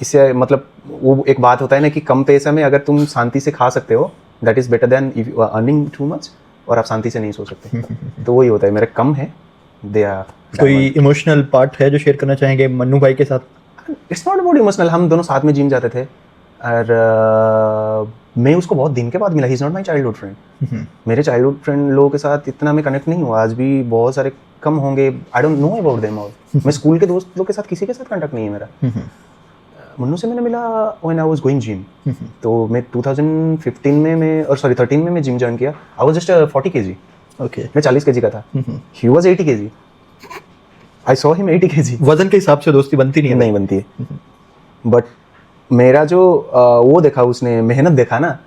S2: इससे मतलब वो एक बात होता है ना कि कम पैसे में अगर तुम शांति से खा सकते हो, that is better then if you are earning too much और आप शांति से नहीं सो सकते। तो वही होता है, मेरा कम है, दे आर।
S1: कोई इमोशनल पार्ट है जो शेयर करना चाहेंगे मन्नू भाई के साथ?
S2: इट्स नॉट अबाउट इमोशनल, हम दोनों साथ में जिम जाते थे और मैं उसको बहुत दिन के बाद मिला। He is not my childhood friend. मेरे चाइल्डहुड फ्रेंड लोगों के साथ इतना मैं कनेक्ट नहीं हुआ, आज भी बहुत सारे कम होंगे, आई don't know about them all. मैं स्कूल के दोस्त लोग के साथ किसी के साथ कॉन्टैक्ट नहीं है मेरा। मुन्नू से मैंने मिला when I was going gym. तो मैं 2015 में मैं, और सॉरी 13 में मैं जिम ज्वाइन किया। I was just 40 kg।
S1: Okay.
S2: मैं 40 kg का था। He was 80 kg। I saw him 80 kg।
S1: वजन के हिसाब से दोस्ती बनती नहीं है।
S2: नहीं बनती है। बट मेरा जो वो देखा उसने, मेहनत देखा ना,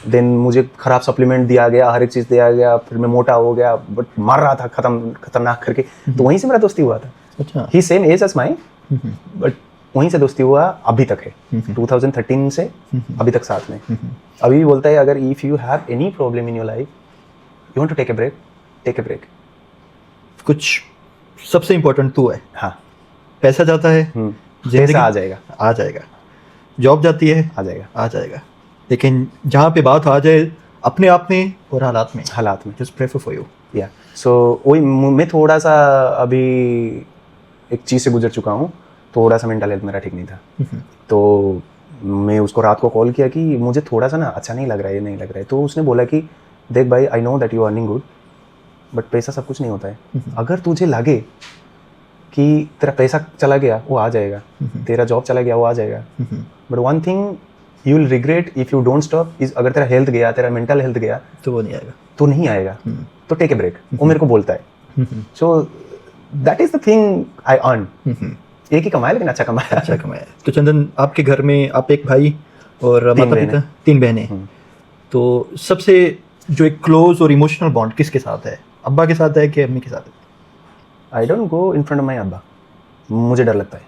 S2: देन मुझे खराब सप्लीमेंट दिया गया, हर एक चीज़ दिया गया, फिर मैं मोटा हो गया, बट मार रहा था खतरनाक करके। तो वहीं से मेरा दोस्ती हुआ था।
S1: अच्छा।
S2: He same age as my, but वहीं से दोस्ती हुआ, अभी तक है। 2013 से अभी तक साथ में। अभी भी बोलता है अगर if you have any problem in your life, you want to take a break, take a break.
S1: कुछ सबसे इम्पोर्टेंट तू है।
S2: हाँ,
S1: पैसा जाता है,
S2: पैसा आ जाएगा,
S1: आ जाएगा। जॉब जाती है,
S2: आ जाएगा,
S1: आ जाएगा। लेकिन जहाँ पे बात आ जाए अपने आप में और हालात में,
S2: हालात में,
S1: जस्ट प्रेफर फॉर यू।
S2: या सो वही मैं थोड़ा सा अभी एक चीज़ से गुजर चुका हूँ, थोड़ा सा मेंटल हेल्थ मेरा ठीक नहीं था। तो मैं उसको रात को कॉल किया कि मुझे थोड़ा सा ना अच्छा नहीं लग रहा है, ये नहीं लग रहा है। तो उसने बोला कि देख भाई, I know that you earning good, but पैसा सब कुछ नहीं होता है। अगर तुझे लगे कि तेरा पैसा चला गया, वो आ जाएगा, तेरा जॉब चला गया, वो आ जाएगा, but one thing you will regret if you don't stop is, अगर तेरा हेल्थ गया, तेरा मेंटल हेल्थ गया,
S1: तो वो नहीं आएगा,
S2: तो नहीं आएगा। तो टेक ए ब्रेक, वो मेरे को बोलता है। सो that is the thing I earn. एक ही कमाया, लेकिन अच्छा कमाया।
S1: अच्छा कमाया। तो चंदन, आपके घर में आप एक भाई और
S2: 3
S1: माता पिता, 3 बहनें। तो सबसे जो एक क्लोज और इमोशनल बॉन्ड किसके साथ है? अब्बा के साथ है कि अम्मी के साथ है?
S2: I don't go in front of my अब्बा, मुझे डर लगता है,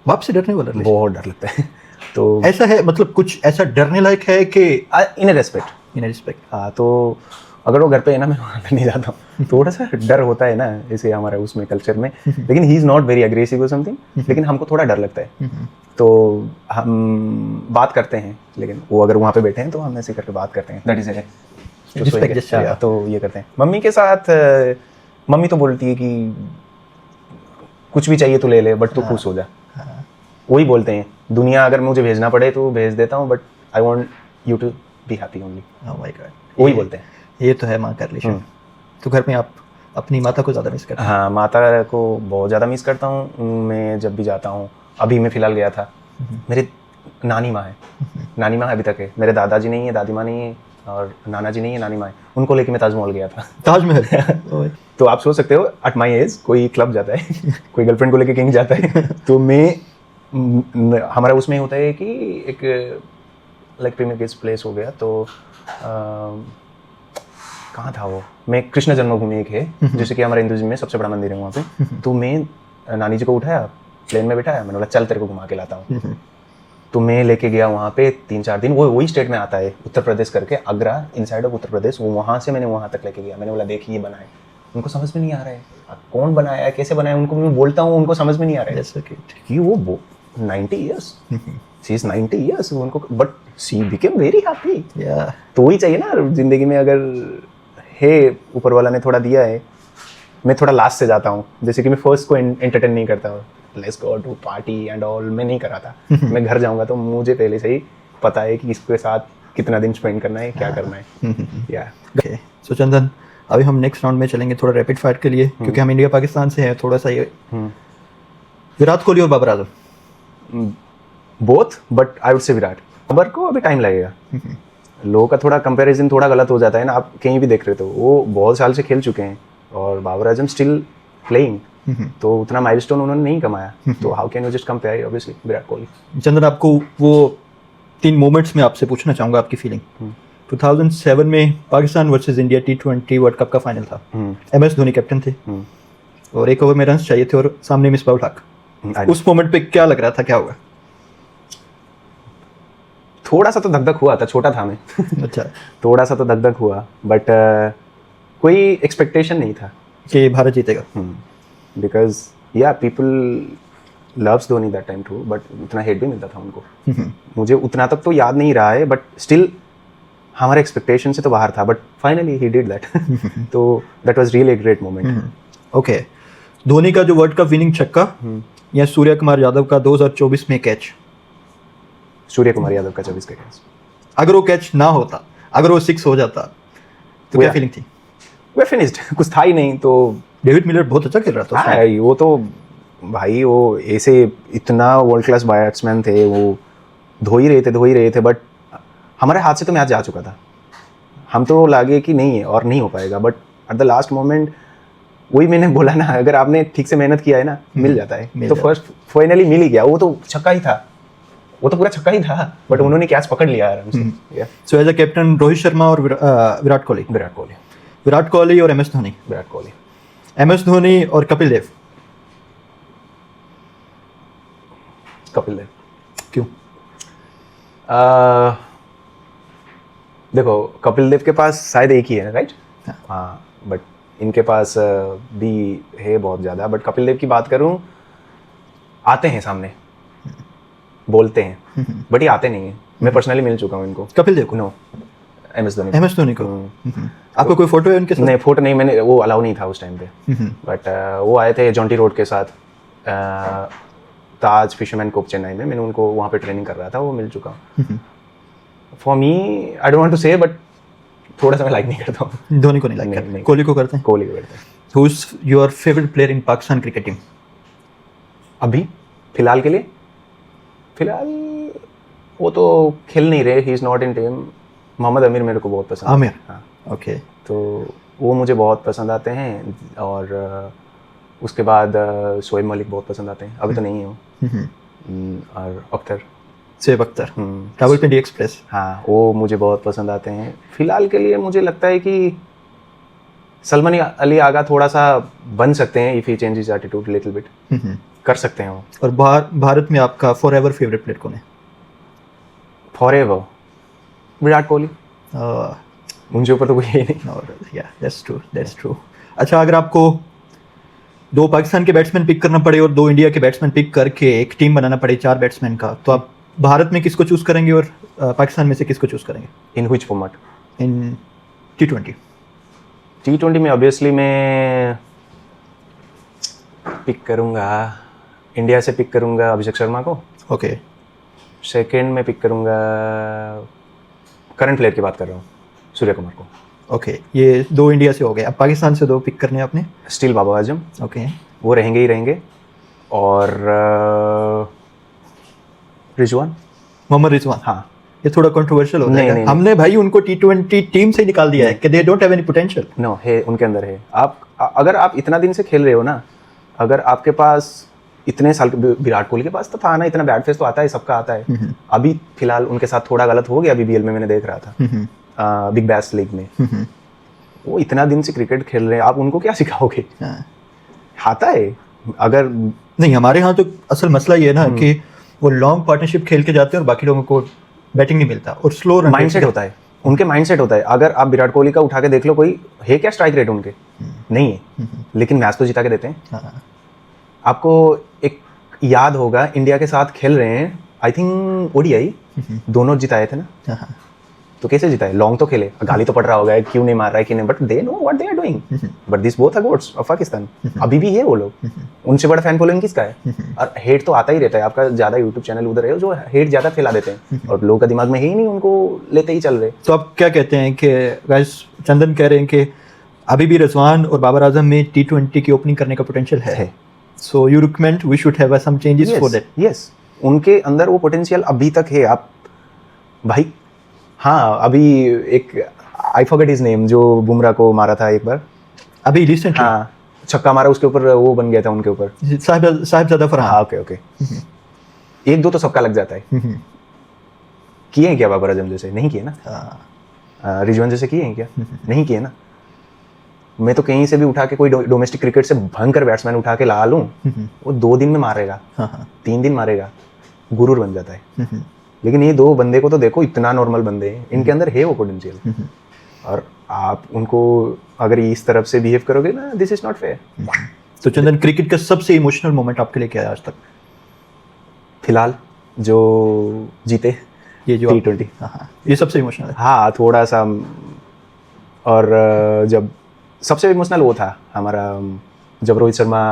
S1: बाप से डरने वाला relation?
S2: बहुत डर लगता है। तो
S1: ऐसा है, मतलब कुछ ऐसा डरने लायक है कि
S2: इन ए रेस्पेक्ट,
S1: इन रिस्पेक्ट?
S2: हाँ, तो अगर वो घर पे है ना, मैं वहाँ पे नहीं जाता हूँ। थोड़ा सा डर होता है ना, जैसे हमारे उसमें कल्चर में, लेकिन ही इज़ नॉट वेरी अग्रेसिव और समथिंग, लेकिन हमको थोड़ा डर लगता है। तो हम बात करते हैं, लेकिन वो अगर वहाँ पे बैठे हैं तो हम ऐसे करके बात करते हैं, that is it.
S1: Respect gesture, yeah.
S2: तो ये करते हैं। मम्मी के साथ मम्मी तो बोलती है कि कुछ भी चाहिए तो ले ले, बट तू खुश हो जा। वही बोलते हैं, दुनिया अगर मुझे भेजना पड़े तो भेज देता हूँ, but I want you to be happy only.
S1: Oh my God,
S2: वही बोलते हैं।
S1: ये तो है माँ का रिलेशन। तो घर में आप अपनी माता को ज़्यादा मिस करते हैं?
S2: हाँ, माता को बहुत ज़्यादा मिस करता हूँ मैं जब भी जाता हूँ। अभी मैं फ़िलहाल गया था, मेरी नानी माँ है, नानी माँ अभी तक है। मेरे दादाजी नहीं है, दादी माँ नहीं है, और नाना जी नहीं है, नानी माँ है। उनको लेके मैं ताजमहल गया था।
S1: ताजमहल?
S2: तो आप सोच सकते हो, एट माई एज कोई क्लब जाता है, कोई गर्लफ्रेंड को लेके कहीं जाता है, तो हमारा उसमें होता है कि एक लाइक प्रीमियस प्लेस हो गया। तो कहाँ था वो, मैं कृष्ण जन्मभूमि एक है, जैसे कि हमारे हिंदुइज्म में सबसे बड़ा मंदिर है वहाँ पे। तो मैं नानी जी को उठाया, प्लेन में बैठाया, मैंने बोला चल तेरे को घुमा के लाता हूँ। तो मैं लेके गया वहाँ पे 3-4 दिन। वो वही स्टेट में आता है, उत्तर प्रदेश करके, आगरा इनसाइड ऑफ उत्तर प्रदेश। वो वहाँ से मैंने वहाँ तक लेके गया। मैंने बोला देखिए ये बनाए, उनको समझ में नहीं आ रहा है कौन बनाया है, कैसे बनाया, उनको मैं बोलता हूँ, उनको समझ में नहीं आ रहा है कि वो 90 ईयर्स, शी इज 90 ईयर्स उनको, but she became very happy. तो वही चाहिए ना जिंदगी में, अगर है ऊपर वाला ने थोड़ा दिया है। मैं थोड़ा लास्ट से जाता हूँ, जैसे कि मैं फर्स्ट को एंटरटेन नहीं करता हूँ, let's go to party and all, मैं नहीं करा था। मैं घर जाऊँगा तो मुझे पहले से ही पता है कि किसके साथ कितना दिन स्पेंड करना है, क्या करना है। या
S1: सो चंदन, अभी हम नेक्स्ट राउंड में चलेंगे थोड़ा रैपिड फायर के लिए, क्योंकि हम इंडिया पाकिस्तान से हैं, थोड़ा सा ये विराट कोहली और Babar Azam.
S2: Both, but I would say Virat. Babar को अभी टाइम लगेगा, लोगों का थोड़ा कंपैरिजन थोड़ा गलत हो जाता है ना, आप कहीं भी देख रहे हो, वो बहुत साल से खेल चुके हैं और बाबर आजम स्टिल प्लेइंग, तो उतना माइलस्टोन उन्होंने नहीं कमाया, तो how can you just compare obviously Virat Kohli.
S1: Chandan, आपको वो 3 मोमेंट्स में आपसे पूछना चाहूँगा आपकी फीलिंग। 2007 में Pakistan versus India T20 world cup का फाइनल था, MS धोनी कैप्टन थे और 1 ओवर में रन चाहिए थे और सामने मिसबाह उल हक। उस मोमेंट पे क्या लग रहा था, क्या होगा?
S2: थोड़ा सा तो धक-धक हुआ था, छोटा था मैं
S1: अच्छा,
S2: थोड़ा सा तो धक-धक हुआ, बट कोई एक्सपेक्टेशन नहीं था
S1: कि भारत जीतेगा।
S2: Because yeah people loves Dhoni that time too, but उतना हेट भी मिलता था उनको। मुझे उतना तक तो याद नहीं रहा है, बट स्टिल हमारे एक्सपेक्टेशन से तो बाहर था, but finally he did that. तो that was really a great moment.
S1: Okay, Dhoni का जो वर्ल्ड कप विनिंग छक्का या सूर्य कुमार यादव का 2024 में कैच?
S2: सूर्य कुमार यादव का 24 का कैच।
S1: अगर वो कैच ना होता, अगर वो 6 हो जाता, तो क्या फीलिंग थी?
S2: वे फिनिश्ड, कुछ था ही नहीं। तो
S1: डेविड मिलर बहुत अच्छा खेल रहा था।
S2: हाँ, वो तो भाई वो ऐसे इतना वर्ल्ड क्लास बैट्समैन थे, वो धो ही रहे थे, बट हमारे हाथ से तो मैच जा चुका था। हम तो लगे कि नहीं है और नहीं हो पाएगा, but at the last moment वही मैंने बोला ना, अगर आपने ठीक से मेहनत किया है ना, मिल जाता है। तो फर्स्ट फाइनली मिल ही गया, वो तो छक्का ही था, वो तो पूरा छक्का ही था, बट उन्होंने कैच पकड़ लिया आराम से।
S1: So as a captain Rohit Sharma और विराट कोहली? विराट कोहली और MS धोनी?
S2: विराट कोहली।
S1: MS धोनी और कपिल देव?
S2: कपिल देव।
S1: क्यों?
S2: देखो, कपिल देव के पास शायद एक ही है, राइट? हाँ, बट इनके पास भी है बहुत ज़्यादा। बट कपिल देव की बात करूँ, आते हैं सामने, बोलते हैं, बट ये आते नहीं हैं। मैं पर्सनली मिल चुका हूँ इनको।
S1: कपिल देव को?
S2: नो, MS धोनी
S1: को। आपको कोई फोटो है उनके साथ?
S2: नहीं, फोटो नहीं, मैंने वो अलाउ नहीं था उस टाइम पे। बट वो आए थे जॉन्टी रोड के साथ, ताज फिशरमैन कोप चेन्नई में। मैंने उनको वहाँ पे ट्रेनिंग कर रहा था, वो मिल चुका हूँ। For me, I don't want to say, but थोड़ा सा मैं लाइक नहीं करता हूँ।
S1: धोनी को नहीं लाइक करते? कोहली को करते हैं?
S2: कोहली को करते हैं।
S1: Who is your favourite player in Pakistan cricket team
S2: अभी फिलहाल के लिए? फिलहाल वो तो खेल नहीं रहे, he is not in team. Mohammad Amir मेरे को बहुत पसंद है।
S1: आमिर?
S2: हाँ,
S1: ओके।
S2: तो वो मुझे बहुत पसंद आते हैं, और उसके बाद शोएब मलिक बहुत पसंद आते हैं। अभी तो नहीं है वो। और अख्तर,
S1: शोएब अख्तर, रावलपिंडी एक्सप्रेस,
S2: हाँ, वो मुझे बहुत पसंद आते हैं। फिलहाल के लिए मुझे लगता है कि सलमान अली आगा थोड़ा सा बन सकते हैं, if he change his attitude little bit, कर सकते हैं वो।
S1: और भारत में आपका फॉरएवर फेवरेट प्लेयर कौन है?
S2: फॉरएवर विराट कोहली। मुझे ऊपर तो कोई है नहीं।
S1: या दैट्स ट्रू। अच्छा, अगर आपको 2 पाकिस्तान के बैट्समैन पिक करना पड़े और 2 इंडिया के बैट्समैन पिक करके एक टीम बनाना पड़े 4 बैट्समैन का, तो आप भारत में किसको चूज करेंगे और पाकिस्तान में से किसको चूज करेंगे?
S2: In which format?
S1: In T20?
S2: T20 में ऑब्वियसली मैं पिक करूंगा, इंडिया से पिक करूंगा अभिषेक शर्मा को।
S1: ओके।
S2: सेकंड में पिक करूंगा, करंट प्लेयर की बात कर रहा हूँ, सूर्य कुमार को।
S1: ओके, ये 2 इंडिया से हो गए। अब पाकिस्तान से 2 पिक करने हैं आपने?
S2: स्टिल बाबर आजम।
S1: ओके,
S2: वो रहेंगे ही रहेंगे। और रिजवान,
S1: मोहम्मद रिजवान।
S2: हाँ,
S1: ये थोड़ा कंट्रोवर्शियल हो जाएगा।
S2: नहीं।
S1: हमने भाई उनको T20 टीम से निकाल दिया है कि they don't have any potential.
S2: No, है, उनके अंदर है। आप अगर आप इतना दिन से खेल रहे हो ना, अगर आपके पास इतने साल, विराट कोहली के पास तो था ना, इतना बैड फेस तो आता है, सबका आता है। अभी फिलहाल उनके साथ थोड़ा गलत हो गया, BBL में मैंने देख रहा था, बिग बैश लीग में। वो इतना दिन से क्रिकेट खेल रहे हैं, आप उनको क्या सिखाओगे? आता है अगर
S1: नहीं। हमारे यहाँ तो असल मसला ये है ना कि वो लॉन्ग पार्टनरशिप खेल के जाते हैं और बाकी लोगों को बैटिंग नहीं मिलता और स्लो रन
S2: माइंडसेट होता है, उनके माइंडसेट होता है। अगर आप विराट कोहली का उठा के देख लो, कोई है क्या स्ट्राइक रेट उनके? नहीं है, लेकिन मैच तो जिता के देते हैं। आपको एक याद होगा, इंडिया के साथ खेल रहे हैं, आई थिंक ODI दोनों जिताए थे ना। तो कैसे जिताए? लॉन्ग तो खेले, गाली तो पड़ रहा होगा क्यों नहीं मार रहा है, कि नहीं, but they know what they are doing. But this both are goats of Pakistan. अभी भी है वो लोग, उनसे बड़ा फैन फॉलोइंग किसका है? और हेट तो आता ही रहता है। आपका ज्यादा यूट्यूब चैनल उधर है जो हेट ज्यादा फैला देते हैं, और लोगों का दिमाग में है ही नहीं, उनको लेते ही चल रहे।
S1: तो आप क्या कहते हैं कि गाइस, चंदन कह रहे हैं कि अभी भी रिजवान और बाबर आजम में T20 की ओपनिंग करने का पोटेंशियल है. So you recommend we should have some changes for that.
S2: Yes, उनके अंदर वो पोटेंशियल अभी तक है. आप भाई, हाँ, अभी एक आई फॉरगेट हिज नेम जो बुमराह को मारा था एक बार,
S1: अभी रिसेंटली.
S2: हाँ, छक्का मारा, उसके ऊपर वो बन गया था उनके ऊपर,
S1: साहिबजादा फरहान.
S2: हाँ, ओके. एक दो तो सबका लग जाता है. किए हैं क्या बाबर आजम जैसे? नहीं किए ना. रिजवान जैसे किए हैं क्या? नहीं किए ना. मैं तो कहीं से भी उठा के कोई डोमेस्टिक क्रिकेट से भयंकर बैट्समैन उठा के ला लूं, वो 2 दिन में मारेगा, 3 दिन मारेगा, गुरूर बन जाता है. लेकिन ये 2 बंदे को तो देखो, इतना नॉर्मल बंदे हैं, इनके अंदर है वो पोटेंशियल. और आप उनको अगर इस तरफ से बिहेव करोगे ना, दिस इज नॉट फेयर.
S1: तो चंदन, क्रिकेट का सबसे इमोशनल मोमेंट आपके लिए क्या है आज तक?
S2: फिलहाल जो जीते
S1: ये जो
S2: T20,
S1: ये सबसे इमोशनल है.
S2: हाँ, थोड़ा सा. और जब सबसे इमोशनल वो था हमारा, जब रोहित शर्मा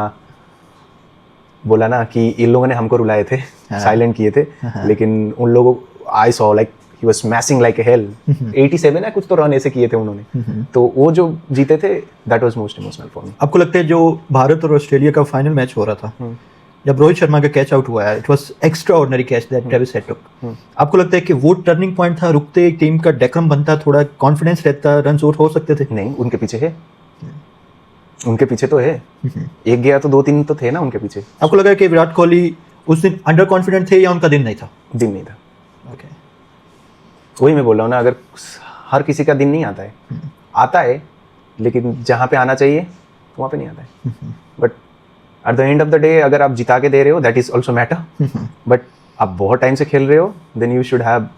S2: बोला ना कि इन लोगों ने हमको रुलाए थे, साइलेंट किए थे, लेकिन उन लोगों I saw like he was smashing like a hello. 87 है कुछ तो रन ऐसे किए थे उन्होंने. तो वो जो जीते थे, that was most emotional for me.
S1: आपको लगता है जो भारत और ऑस्ट्रेलिया का फाइनल मैच हो रहा था, जब रोहित शर्मा का कैच आउट हुआ है, it was extraordinary catch that Travis Head took. आपको लगता है कि वो टर्निंग पॉइंट था? रुकते एक टीम का डेक्रम बनता, थोड़ा कॉन्फिडेंस रहता, रन आउट हो सकते थे?
S2: नहीं, उनके पीछे है, उनके पीछे तो है. एक गया तो 2-3 तो थे ना उनके पीछे.
S1: आपको लगा कि विराट कोहली उस दिन अंडर कॉन्फिडेंट थे या उनका दिन नहीं था?
S2: दिन नहीं था.
S1: ओके,
S2: वही मैं बोल रहा हूँ ना, अगर हर किसी का दिन नहीं आता है, आता है, लेकिन जहाँ पे आना चाहिए वहाँ पे नहीं आता है. But at the end of the day, अगर आप जिता के दे रहे हो, that is also matter. But आप बहुत टाइम से खेल रहे हो, then you should have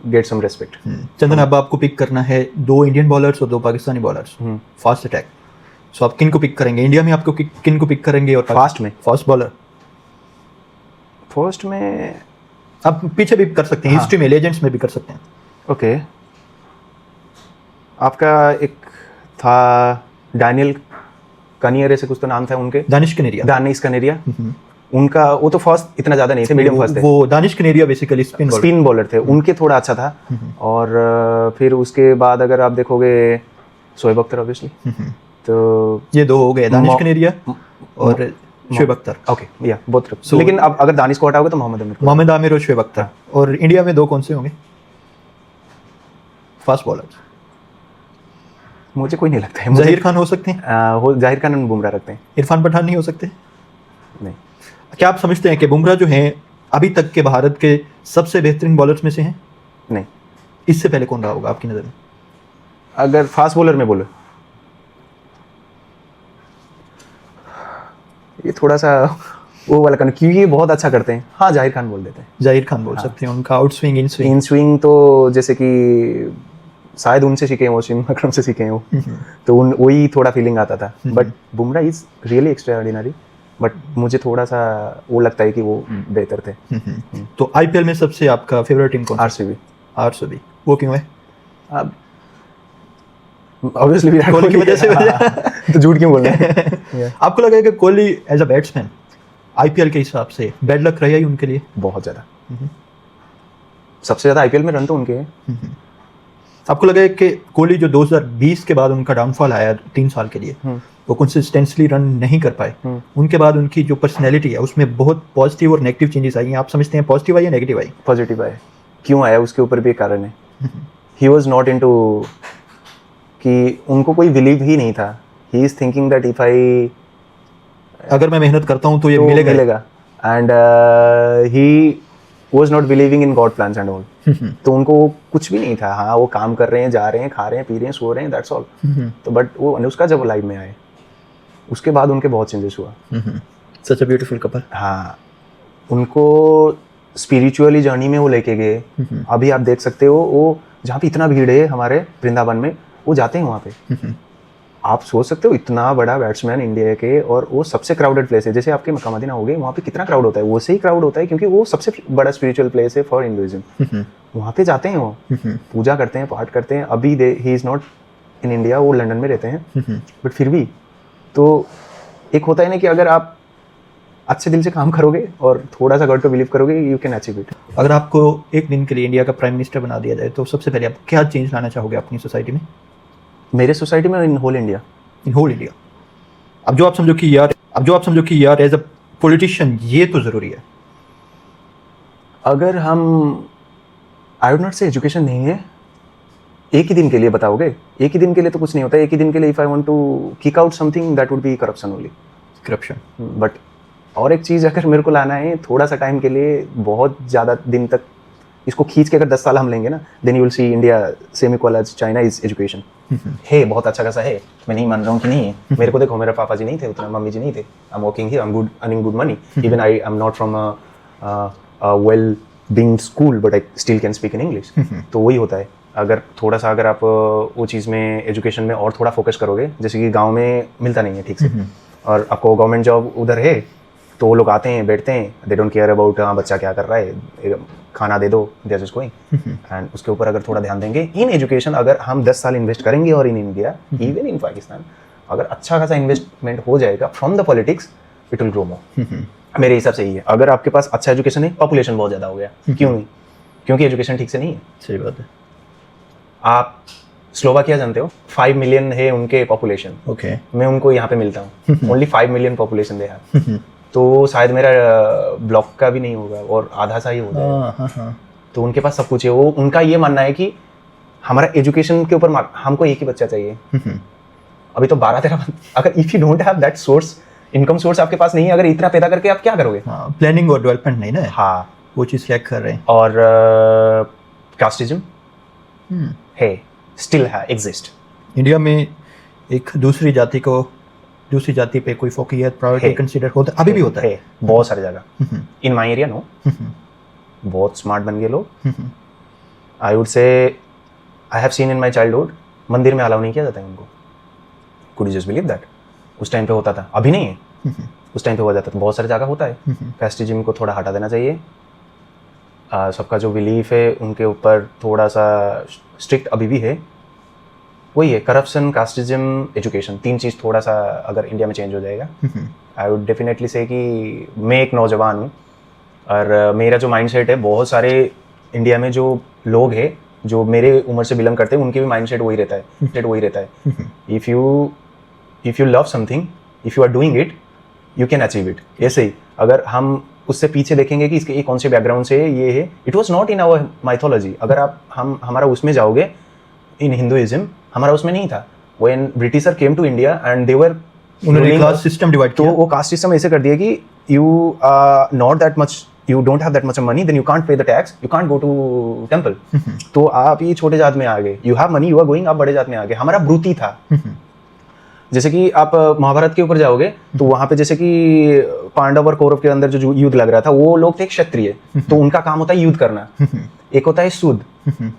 S2: get some respect.
S1: Chandan, अब आपको पिक करना है 2 इंडियन बॉलर्स और 2 पाकिस्तानी बॉलर्स, फास्ट अटैक. सो आप किन को पिक करेंगे? इंडिया में आपको किन को पिक करेंगे? और
S2: फास्ट में?
S1: Fast bowler.
S2: फर्स्ट में
S1: आप पीछे भी कर सकते हैं, हिस्ट्री में, लेजेंड्स में भी कर सकते हैं.
S2: ओके. आपका एक था डैनियल कनियर से कुछ तो नाम था उनके,
S1: दानिश कनेरिया.
S2: उनका वो तो फास्ट इतना ज्यादा नहीं थे, मीडियम फास्ट थे.
S1: वो Danish Kaneria basically spin
S2: bowler थे. उनके थोड़ा अच्छा था. और फिर उसके बाद अगर आप देखोगे, शोएब अख्तर ऑब्वियसली. तो
S1: ये 2 हो गए, दानिश कनेरिया और शोएब अख्तर.
S2: ओके, या बोथ. लेकिन अब अगर दानिश को हटाओगे तो मोहम्मद आमिर
S1: और शोएब अख्तर. और इंडिया में 2 कौन से होंगे फास्ट बॉलर?
S2: मुझे कोई नहीं लगता है.
S1: जाहिर खान हो सकते हैं.
S2: जाहिर खान और बुमराह रखते हैं.
S1: इरफान पठान नहीं हो सकते?
S2: नहीं.
S1: क्या आप समझते हैं कि बुमराह जो हैं अभी तक के भारत के सबसे बेहतरीन बॉलर्स में से हैं?
S2: नहीं.
S1: इससे पहले कौन रहा होगा आपकी नज़र में?
S2: अगर फास्ट बॉलर में बोलो, ये थोड़ा सा वो वाला करना, क्योंकि ये बहुत अच्छा करते हैं. हाँ, जाहिर खान बोल देते हैं.
S1: जाहिर खान बोल सकते हैं. उनका आउट स्विंग, इन
S2: स्विंग तो जैसे कि शायद उनसे सीखे हैं, वसीम अकरम से सीखे हैं वो. तो वही थोड़ा फीलिंग आता था. But Bumrah is really extra ordinary. But मुझे थोड़ा सा वो लगता है कि वो बेहतर थे.
S1: तो आईपीएल में सबसे आपका फेवरेट टीम कौन? आरसीबी. वो क्यों है?
S2: अब ऑब्वियसली विराट कोहली की वजह से. तो झूठ क्यों बोल रहे हैं?
S1: आपको लगा कि Kohli as a batsman IPL के हिसाब से बैड लक रहा ही उनके लिए?
S2: बहुत ज़्यादा. सबसे ज़्यादा आईपीएल में रन तो उनके हैं.
S1: आपको लगा कि कोहली जो 2020 के बाद उनका डाउनफॉल आया 3 साल के लिए, वो कंसिस्टेंटली रन नहीं कर पाए, उनके बाद उनकी जो पर्सनैलिटी है उसमें बहुत पॉजिटिव और नेगेटिव चेंजेस आई हैं? आप समझते हैं पॉजिटिव आई या नेगेटिव आई?
S2: पॉजिटिव आया. क्यों आया उसके ऊपर भी एक कारण है. ही वॉज नॉट इनटू, कि उनको कोई बिलीव ही नहीं था. He is thinking that if I,
S1: अगर मैं मेहनत करता हूँ तो ये मिलेगा.
S2: And he was not believing in God plans and all. तो उनको कुछ भी नहीं था. हाँ, वो काम कर रहे हैं, जा रहे हैं, खा रहे हैं, पी रहे हैं, सो रहे हैं, that's all. तो बट वो अनुष्का जब लाइव में आए, उसके बाद उनके बहुत चेंजेस हुआ.
S1: Such a beautiful couple.
S2: हाँ, उनको स्पिरिचुअली जर्नी में वो लेके गए. अभी आप देख सकते हो, वो जहाँ पे इतना भीड़ है हमारे वृंदावन में, वो जाते हैं वहाँ पे. आप सोच सकते हो, इतना बड़ा बैट्समैन इंडिया के, और वो सबसे क्राउडेड प्लेस है. जैसे आपके मक्का मदीना हो गए, वहाँ पे कितना क्राउड होता है, वो से ही क्राउड होता है, क्योंकि वो सबसे बड़ा स्पिरिचुअल प्लेस है फॉर हिंदुइज्म. वहाँ पे जाते हैं, वो पूजा करते हैं, पाठ करते हैं. अभी ही इज़ नॉट इन इंडिया, वो लंदन में रहते हैं. बट फिर भी तो एक होता है ना कि अगर आप अच्छे दिल से काम करोगे और थोड़ा सा गॉड को बिलीव करोगे, यू कैन अचीव इट.
S1: अगर आपको एक दिन के लिए इंडिया का प्राइम मिनिस्टर बना दिया जाए, तो सबसे पहले आप क्या चेंज लाना चाहोगे अपनी सोसाइटी में?
S2: मेरे सोसाइटी में in whole India?
S1: In whole India. अब जो आप समझो कि यार एज अ पॉलिटिशियन ये तो ज़रूरी है।
S2: अगर हम, आई वुड नॉट से एजुकेशन नहीं है, एक ही दिन के लिए बताओगे, एक ही दिन के लिए तो कुछ नहीं होता। एक ही दिन के लिए if I want to kick out something that would be corruption only.
S1: Corruption.
S2: But और एक चीज़ अगर मेरे को लाना है थोड़ा सा टाइम के लिए, बहुत ज़्यादा दिन तक इसको खींच के अगर 10 साल हम लेंगे ना, then you will see India same equal as China is education. है बहुत अच्छा खासा है, मैं नहीं मान रहा हूँ कि नहीं है। मेरे को देखो, मेरे पापा जी नहीं थे उतना, मम्मी जी नहीं थे। I am working here, I am good, earning good money. Even I am not from a well being school, but I still can speak in English. तो वही होता है, अगर थोड़ा सा अगर आप वो चीज़ में, एजुकेशन में और थोड़ा फोकस करोगे, जैसे कि गाँव में मिलता नहीं है ठीक से, और आपको गवर्नमेंट जॉब उधर है, तो वो लोग आते हैं, बैठते हैं, दे डोंट केयर अबाउट हाँ बच्चा क्या कर रहा है, खाना दे दो, they are just going. And उसके ऊपर अगर थोड़ा ध्यान देंगे इन एजुकेशन, अगर हम 10 साल इन्वेस्ट करेंगे, और in India even in Pakistan अगर अच्छा खासा इन्वेस्टमेंट हो जाएगा from the politics, it will grow more. मेरे हिसाब से ही है। अगर आपके पास अच्छा एजुकेशन है, पॉपुलेशन बहुत ज़्यादा हो गया, क्यों नहीं? क्योंकि एजुकेशन ठीक से नहीं है।
S1: सही बात है।
S2: आप स्लोवाकिया जानते हो, 5 मिलियन है उनके पॉपुलेशन।
S1: ओके।
S2: मैं उनको यहाँ पे मिलता हूँ, only 5 million population they have. तो शायद मेरा ब्लॉक का भी नहीं होगा, और आधा सा ही हो जाएगा। तो उनके पास सब कुछ है। वो उनका ये मानना है कि हमारा एजुकेशन के ऊपर हमको एक ही बच्चा चाहिए। अभी तो 12-13, अगर if you don't have that source, income source आपके पास नहीं है, अगर इतना पैदा करके आप क्या करोगे?
S1: प्लानिंग और डेवलपमेंट नहीं ना।
S2: हाँ,
S1: वो चीज़ लैक कर रहे हैं।
S2: और कास्टिज्म है, स्टिल है, एग्जिस्ट।
S1: इंडिया में एक दूसरी जाति पे कोई फोकियत, प्रायोरिटी कंसीडर होता है, अभी भी होता है
S2: बहुत सारी जगह। इन माई एरिया नो, बहुत स्मार्ट बन गए लोग। आई वुड से I have seen in my childhood, मंदिर में अलाउ नहीं किया जाता है उनको। Could you just believe that? उस टाइम पे होता था, अभी नहीं है, उस टाइम पे हो जाता था। बहुत सारी जगह होता है। कास्टिज्म को थोड़ा हटा देना चाहिए। सबका जो बिलीफ है उनके ऊपर थोड़ा सा स्ट्रिक्ट अभी भी है। वही है, करप्शन, कास्टिज्म, एजुकेशन, 3 चीज़ थोड़ा सा अगर इंडिया में चेंज हो जाएगा, आई वुड डेफिनेटली से कि मैं एक नौजवान हूँ, और मेरा जो माइंडसेट है, बहुत सारे इंडिया में जो लोग हैं जो मेरे उम्र से बिलोंग करते हैं, उनके भी माइंडसेट वही रहता है। If you love something, if you are doing it, you can achieve it. ऐसे ही अगर हम उससे पीछे देखेंगे कि इसके ये कौन से बैकग्राउंड से ये है, it was not in our mythology. अगर आप हमारा उसमें जाओगे, इन हिंदुइज्म हमारा उसमें नहीं था। When Britisher came to India and they were,
S1: उन्होंने कास्ट सिस्टम डिवाइड किया।
S2: तो वो कास्ट सिस्टम ऐसे कर दिया कि you not that much, you don't have that much money, then you can't pay the tax, you can't go to temple. तो आप ये छोटे जात में आ गए, you have money, you are going, आप बड़े जात में आ गए। हमारा ब्रूती था। जैसे कि आप महाभारत के ऊपर जाओगे तो वहां पे जैसे कि पांडव और कौरव के अंदर जो युद्ध लग रहा था, वो लोग थे क्षत्रिय, तो उनका काम होता है युद्ध करना। एक होता है सूद,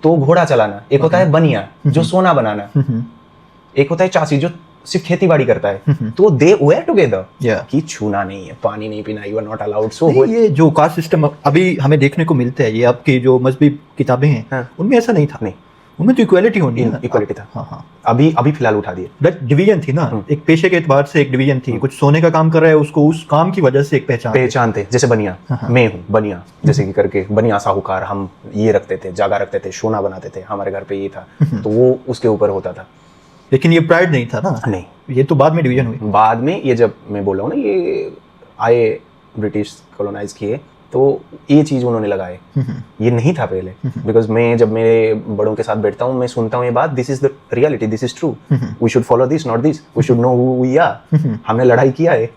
S2: तो घोड़ा चलाना। एक होता है बनिया, जो सोना बनाना। एक होता है चासी, जो सिर्फ खेती बाड़ी करता है। तो दे वेयर टुगेदर कि छूना नहीं है, पानी नहीं पीना, यू आर नॉट अलाउड। सो
S1: ये जो कास्ट सिस्टम अभी हमें देखने को मिलता है, ये आपकी जो मजहबी किताबें हैं, उनमें ऐसा नहीं था।
S2: नहीं,
S1: उनमें तो इक्वालिटी होनी है।
S2: इक्वालिटी था।
S1: हाँ।
S2: अभी फिलहाल उठा दिए।
S1: बट डिवीजन थी ना, एक पेशे के एतबार से एक डिवीजन थी। कुछ सोने का काम कर रहा है, उसको उस काम की वजह से एक पहचान
S2: थे। जैसे बनिया, मैं हूँ बनिया, जैसे कि करके बनिया साहूकार, हम ये रखते थे, जागा रखते थे, सोना बनाते थे, हमारे घर पे ये था, तो वो उसके ऊपर होता था।
S1: लेकिन ये प्राइड नहीं था ना।
S2: नहीं,
S1: ये तो बाद में डिवीजन हुई।
S2: बाद में ये जब मैं बोल रहा हूँ ना, ये आए ब्रिटिश कॉलोनाइज किए, तो ये चीज़ उन्होंने लगाए। ये नहीं था पहले। बिकॉज मैं जब मेरे बड़ों के साथ बैठता हूँ, मैं सुनता हूँ ये बात, this is the reality, this is true, we should follow this, not this, we should know who we are. हमने लड़ाई किया है,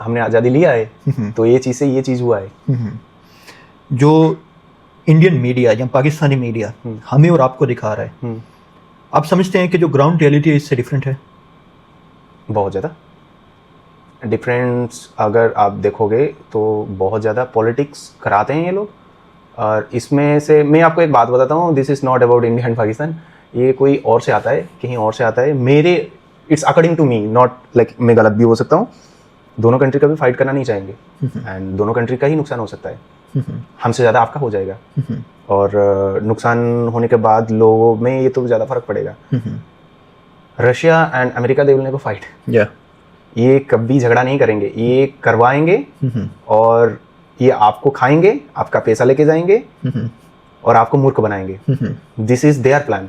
S2: हमने आज़ादी लिया है, तो ये चीज़ से ये चीज़ हुआ है।
S1: जो इंडियन मीडिया या पाकिस्तानी मीडिया हमें और आपको दिखा रहा है, आप समझते हैं कि जो ग्राउंड रियलिटी है इससे डिफरेंट है?
S2: बहुत ज़्यादा डिफरेंस अगर आप देखोगे तो बहुत ज़्यादा पॉलिटिक्स कराते हैं ये लोग। और इसमें से मैं आपको एक बात बताता हूँ, this is not about India and Pakistan, ये कोई और से आता है, कहीं और से आता है। मेरे it's according to me, not like मैं गलत भी हो सकता हूँ। दोनों कंट्री का भी फाइट करना नहीं चाहेंगे, एंड दोनों कंट्री का ही नुकसान हो सकता है। हमसे ज़्यादा आपका हो जाएगा, और नुकसान होने के बाद लोगों में ये तो ज़्यादा फर्क पड़ेगा। Russia and America, they will never fight. ये कभी झगड़ा नहीं करेंगे, ये करवाएंगे और ये आपको खाएंगे, आपका पैसा लेके जाएंगे और आपको मूर्ख बनाएंगे। This is their plan.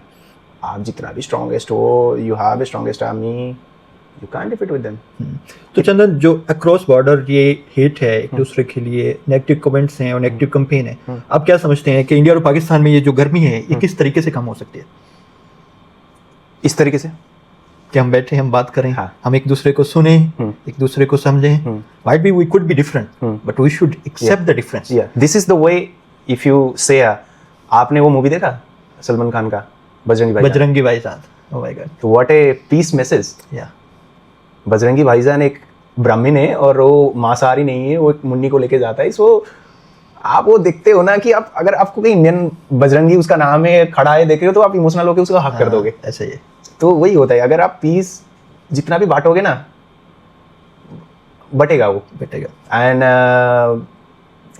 S2: आप जितना भी स्ट्रॉन्गेस्ट हो, you have a strongest army, you can't defeat with them.
S1: तो चंदन, जो अक्रॉस बॉर्डर ये हेट है एक दूसरे के लिए, नेगेटिव कमेंट्स हैं और नेगेटिव कैंपेन है, आप क्या समझते हैं कि इंडिया और पाकिस्तान में ये जो गर्मी है ये किस तरीके से कम हो सकती है?
S2: इस तरीके से
S1: कि हम बैठे, हम बात करें,
S2: हाँ.
S1: हम एक दूसरे को सुने, एक दूसरे को समझें. Might be we could be different, but we should accept the difference.
S2: Yeah, this is the way. If you say, आपने वो मूवी देखा सलमान खान का बजरंगी भाईजान?
S1: बजरंगी भाईजान, oh my god.
S2: तो what a peace message.
S1: Yeah.
S2: Bajrangi भाईजान एक ब्राह्मण है और वो मांसाहारी नहीं है, वो एक मुन्नी को लेके जाता है. सो आप वो देखते हो ना कि आप, अगर आपको कोई इंडियन बजरंगी उसका नाम है खड़ा है देख रहे हो, तो आप इमोशनल होकर उसको हक कर दोगे.
S1: ऐसे ही
S2: तो वही होता है, अगर आप पीस जितना भी बांटोगे ना, बटेगा वो. एंड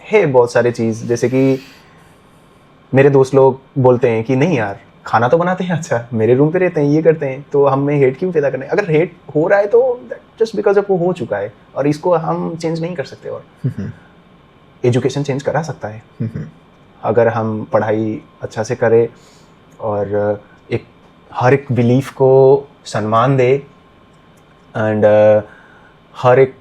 S2: है बहुत सारे चीज़, जैसे कि मेरे दोस्त लोग बोलते हैं कि नहीं यार खाना तो बनाते हैं अच्छा, मेरे रूम पे रहते हैं, ये करते हैं, तो हम में हेट क्यों पैदा करने. अगर हेट हो रहा है तो जस्ट बिकॉज ऑफ वो हो चुका है और इसको हम चेंज नहीं कर सकते. और एजुकेशन चेंज करा सकता है अगर हम पढ़ाई अच्छा से करें और एक हर एक बिलीफ को सम्मान दे एंड हर एक